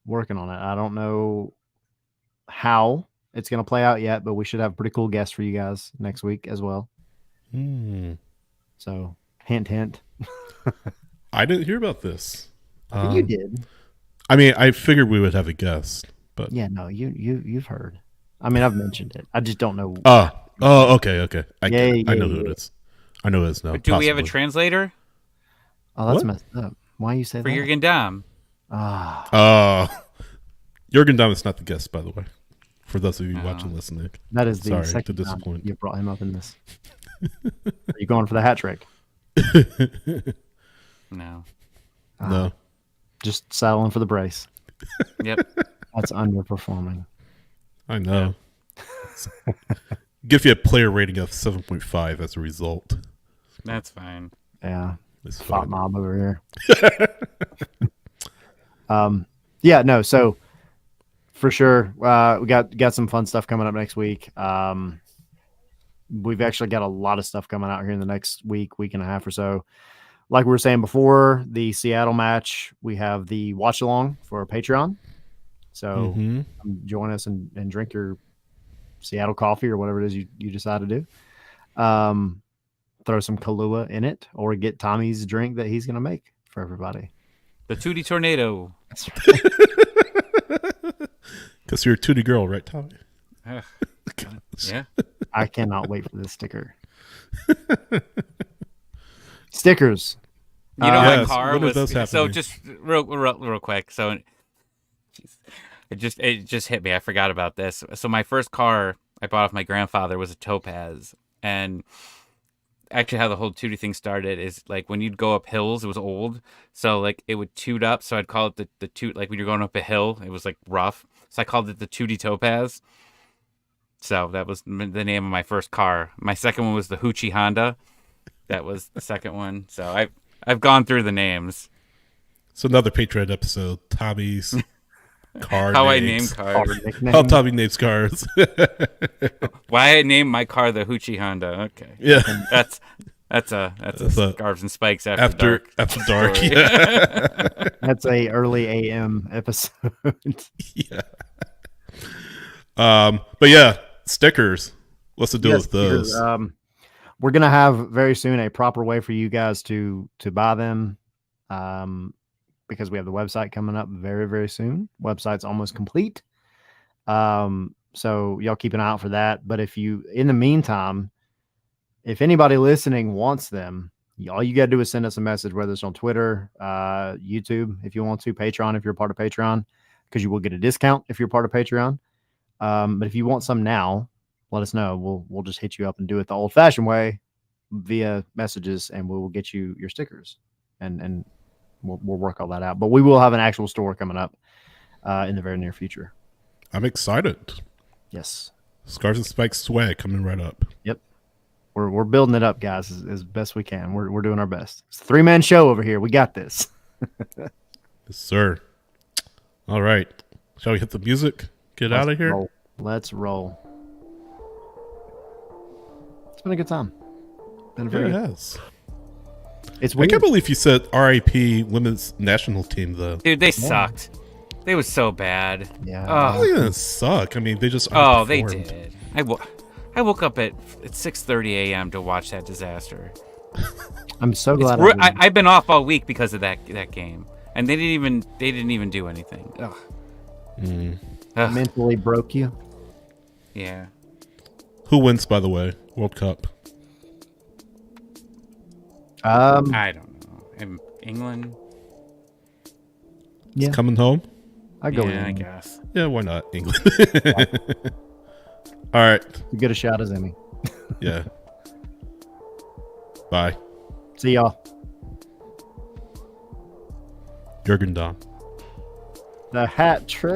I don't know how it's going to play out yet, but we should have a pretty cool guest for you guys next week as well. So hint, hint.
I didn't hear about this.
You did.
I mean, I figured we would have a guest, but
Yeah, no, you've heard. I mean, I've mentioned it. I just don't know.
Okay. I know who
yeah.
it is. I know who it is now.
But do we have a
possibly.
translator
Oh, that's
What?
messed up. Why you say
for
that?
Jürgen Damm?
Jürgen Damm is not the guest, by the way. For those of you watching, listening,
That is the
sorry to
second time
disappoint.
you brought him up in this. Are you going for the hat trick?
No.
No.
Just settling for the brace.
Yep.
That's underperforming.
I know. Give you a player rating of 7.5 as a result.
That's fine.
Yeah.
It's
Fought
fine.
mob over here. Yeah, no, so for sure. We got some fun stuff coming up next week. We've actually got a lot of stuff coming out here in the next week and a half or so. Like we were saying before, the Seattle match, we have the watch along for Patreon. So join us and drink your Seattle coffee or whatever it is you decide to do. Throw some Kahlua in it or get Tommy's drink that he's going to make for everybody.
The Tootie Tornado.
That's right.
Because you're a tootie girl, right, Tommy?
Ugh. Yeah.
I cannot wait for this sticker. Stickers.
You know, my
Yes,
car
when is
was
those
so
happening?
just real quick. So it just hit me. I forgot about this. So my first car I bought off my grandfather was a Topaz, and actually how the whole Tootie thing started is like when you'd go up hills, it was old, so like it would toot up. So I'd call it the toot. Like when you're going up a hill, it was like rough. So I called it the Tootie Topaz. So that was the name of my first car. My second one was the Hoochie Honda. That was the second one. So I've gone through the names.
So another Patreon episode, Tommy's car
How
names.
I name cars.
Nickname.
How Tommy names cars.
Why I named my car the Hoochie Honda. Okay.
Yeah.
That's a Scarves and Spikes after
dark.
story.
Yeah.
That's a early AM episode.
Yeah. But yeah, stickers. What's the deal
Yes,
with those?
stickers. We're gonna have very soon a proper way for you guys to buy them, because we have the website coming up very, very soon. Website's almost complete, so y'all keep an eye out for that. But in the meantime, if anybody listening wants them, all you gotta do is send us a message, whether it's on Twitter, YouTube, if you want to, Patreon if you're a part of Patreon, because you will get a discount if you're part of Patreon. But if you want some now, let us know. We'll just hit you up and do it the old fashioned way via messages, and we will get you your stickers, and we'll work all that out. But we will have an actual store coming up in the very near future.
I'm excited.
Yes.
Scars and Spikes swag coming right up.
Yep. We're building it up, guys, as best we can. We're doing our best. It's a 3-man show over here. We got this.
Yes, sir. All right. Shall we hit the music? Get out of here?
Roll. Let's roll. It's been a good time. Been a
Yeah,
very
it
good.
has.
It's
I
weird.
can't believe you said RIP women's national team, though.
Dude, they sucked. They was so bad.
Yeah.
Oh, they didn't suck. I mean, they just
Oh, they
underperformed.
did. I woke up at 6:30 a.m. to watch that disaster.
I'm so glad.
I've been off all week because of that game, and they didn't even do anything. Ugh. Ugh.
mentally broke you.
Yeah.
Who wins, by the way? World Cup.
I don't know. England.
Yeah,
Coming home?
I go.
Yeah, I
with
guess.
Yeah, why not? England. All right.
as good a shot as any.
Yeah. Bye.
See y'all.
Jürgen Damm.
The hat trick.